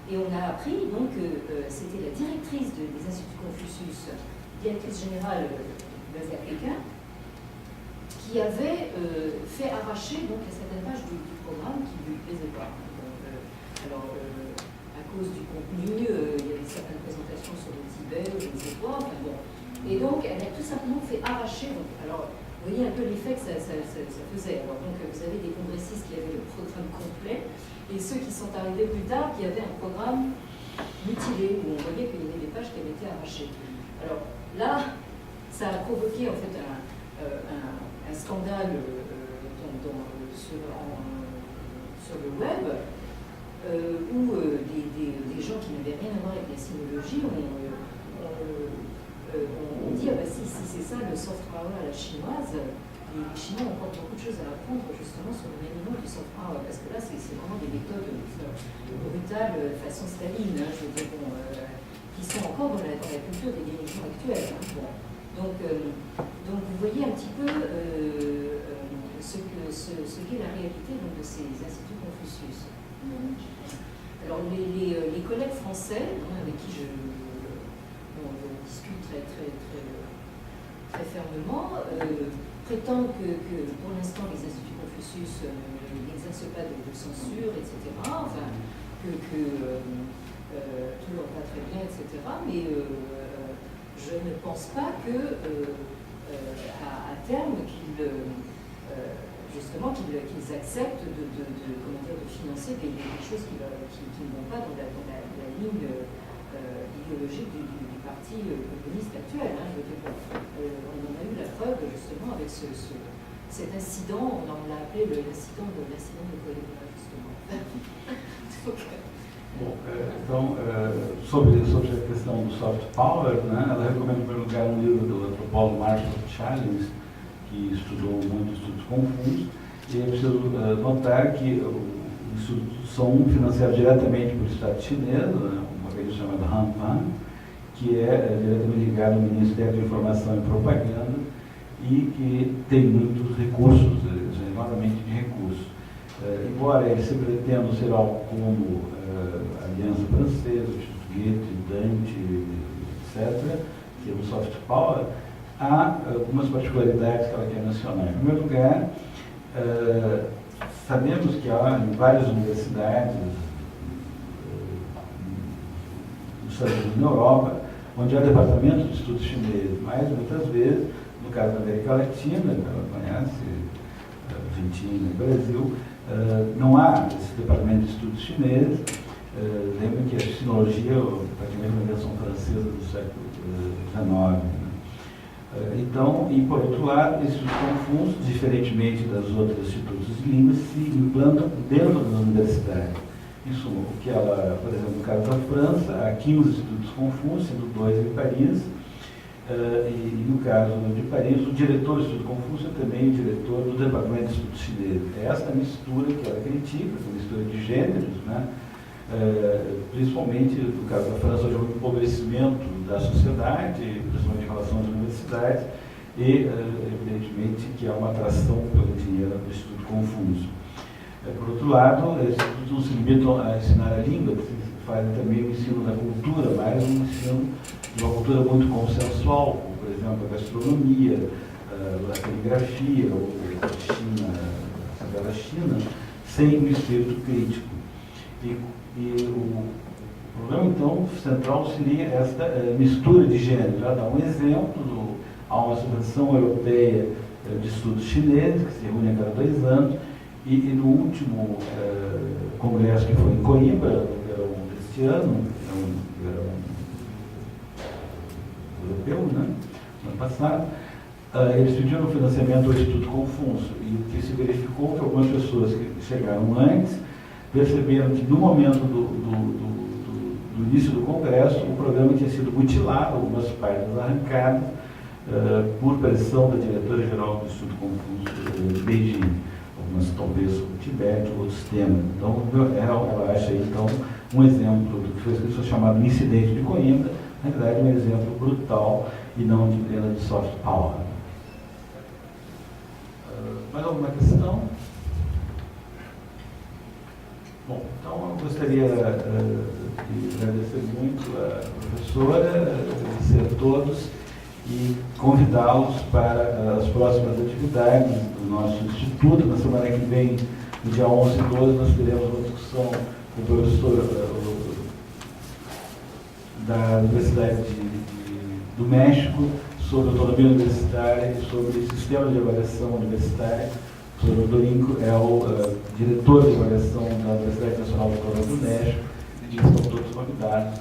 Et on a appris donc que c'était la directrice des instituts Confucius, directrice générale basée à Pékin, qui avait fait arracher donc certaines pages du programme qui ne lui plaisaient pas. Donc, à cause du contenu, il y avait certaines présentations sur le Tibet, je ne sais quoi. Enfin, bon. Et donc, elle a tout simplement fait arracher. Donc, alors, vous voyez un peu l'effet que ça faisait. Alors, donc, vous avez des congressistes qui avaient le programme complet. Et ceux qui sont arrivés plus tard, qui avaient un programme mutilé, où on voyait qu'il y avait des pages qui avaient été arrachées. Alors là, ça a provoqué en fait un scandale sur le web, où des gens qui n'avaient rien à voir avec la sinologie ont dit ah bah si c'est ça le soft power à la chinoise. Les Chinois ont encore beaucoup de choses à apprendre justement sur le maniement du soft power, parce que là c'est vraiment des méthodes brutales façon Staline, hein, je veux dire, bon, qui sont encore dans la culture des dirigeants actuels. Hein, bon. Donc vous voyez un petit peu ce qu'est la réalité donc, de ces instituts Confucius. Alors les collègues français hein, avec qui on discute très fermement, prétendent que pour l'instant les instituts Confucius n'exercent pas de censure, etc. Enfin, que tout leur va très bien, etc. Mais je ne pense pas que à terme justement qu'ils acceptent de financer des choses qui ne vont pas dans la ligne idéologique du parti communiste actuel. Hein, je veux dire, on en a eu la preuve justement avec ce cet incident, on l'a appelé l'incident de Coimbra, justement. Bom, então, sobre a questão do soft power, né, ela recomenda, em primeiro lugar, um livro do antropólogo Marshall Challis, que estudou muito estudos confusos, e é preciso notar que os estudos são financiados diretamente pelo Estado chinês, né, uma organização chamada Hanpan, que é diretamente ligado ao Ministério de Informação e Propaganda e que tem muitos recursos, enormemente de recursos. Embora eles se pretendam ser algo como a Aliança Francesa, o Instituto Goethe, Dante, etc., que é o soft power, há algumas particularidades que ela quer mencionar. Em primeiro lugar, sabemos que há em várias universidades nos Estados Unidos e na Europa, onde há departamentos de estudos chineses, mas muitas vezes, no caso da América Latina, que ela conhece, Argentina e Brasil, não há esse departamento de estudos chineses. Lembrem que a sinologia é praticamente uma invenção francesa do século XIX. Né? Então, e por outro lado, esses estudos confusos, diferentemente das outras institutos de línguas, se implantam dentro das universidades. Isso, o que ela, por exemplo, no caso da França, há 15 institutos confusos, sendo 2 em Paris, e no caso de Paris, o diretor do Instituto Confúcio é também o diretor do Departamento de Estudos Chineses. É essa mistura que ela critica, essa mistura de gêneros, né? Principalmente no caso da França, onde há um empobrecimento da sociedade, principalmente em relação às universidades, e evidentemente que há uma atração pelo dinheiro do Instituto Confúcio. Por outro lado, esses institutos não se limitam a ensinar a língua, fazem também o ensino da cultura, mas um ensino de uma cultura muito consensual, como, por exemplo, a gastronomia, a caligrafia, a China, a China, sem um espírito crítico. E o problema, então, central seria esta mistura de gêneros. Já dá um exemplo, há uma Associação Europeia de Estudos Chineses, que se reúne a cada 2 anos, e no último congresso que foi em Coimbra, no verão deste ano, verão europeu, né, no ano passado, eles pediram financiamento ao Instituto Confúcio, e o que se verificou que algumas pessoas que chegaram antes perceberam que no momento do início do congresso, o programa tinha sido mutilado, algumas partes arrancadas, por pressão da diretora-geral do Instituto Confúcio de Beijing. Algumas talvez sobre o Tibete, outros temas. Então, ela acha aí, então, um exemplo do que foi escrito chamado incidente de Coimbra, na verdade, um exemplo brutal e não de plena de soft power. Mais alguma questão? Bom, então eu gostaria de agradecer muito a professora, agradecer a todos e convidá-los para as próximas atividades do nosso instituto. Na semana que vem, no dia 11 e 12, nós teremos uma discussão com o professor da Universidade do México sobre autonomia universitária e sobre o sistema de avaliação universitária. O professor Dorinco é o diretor de avaliação da Universidade Nacional Autonomia do México, e estão todos convidados.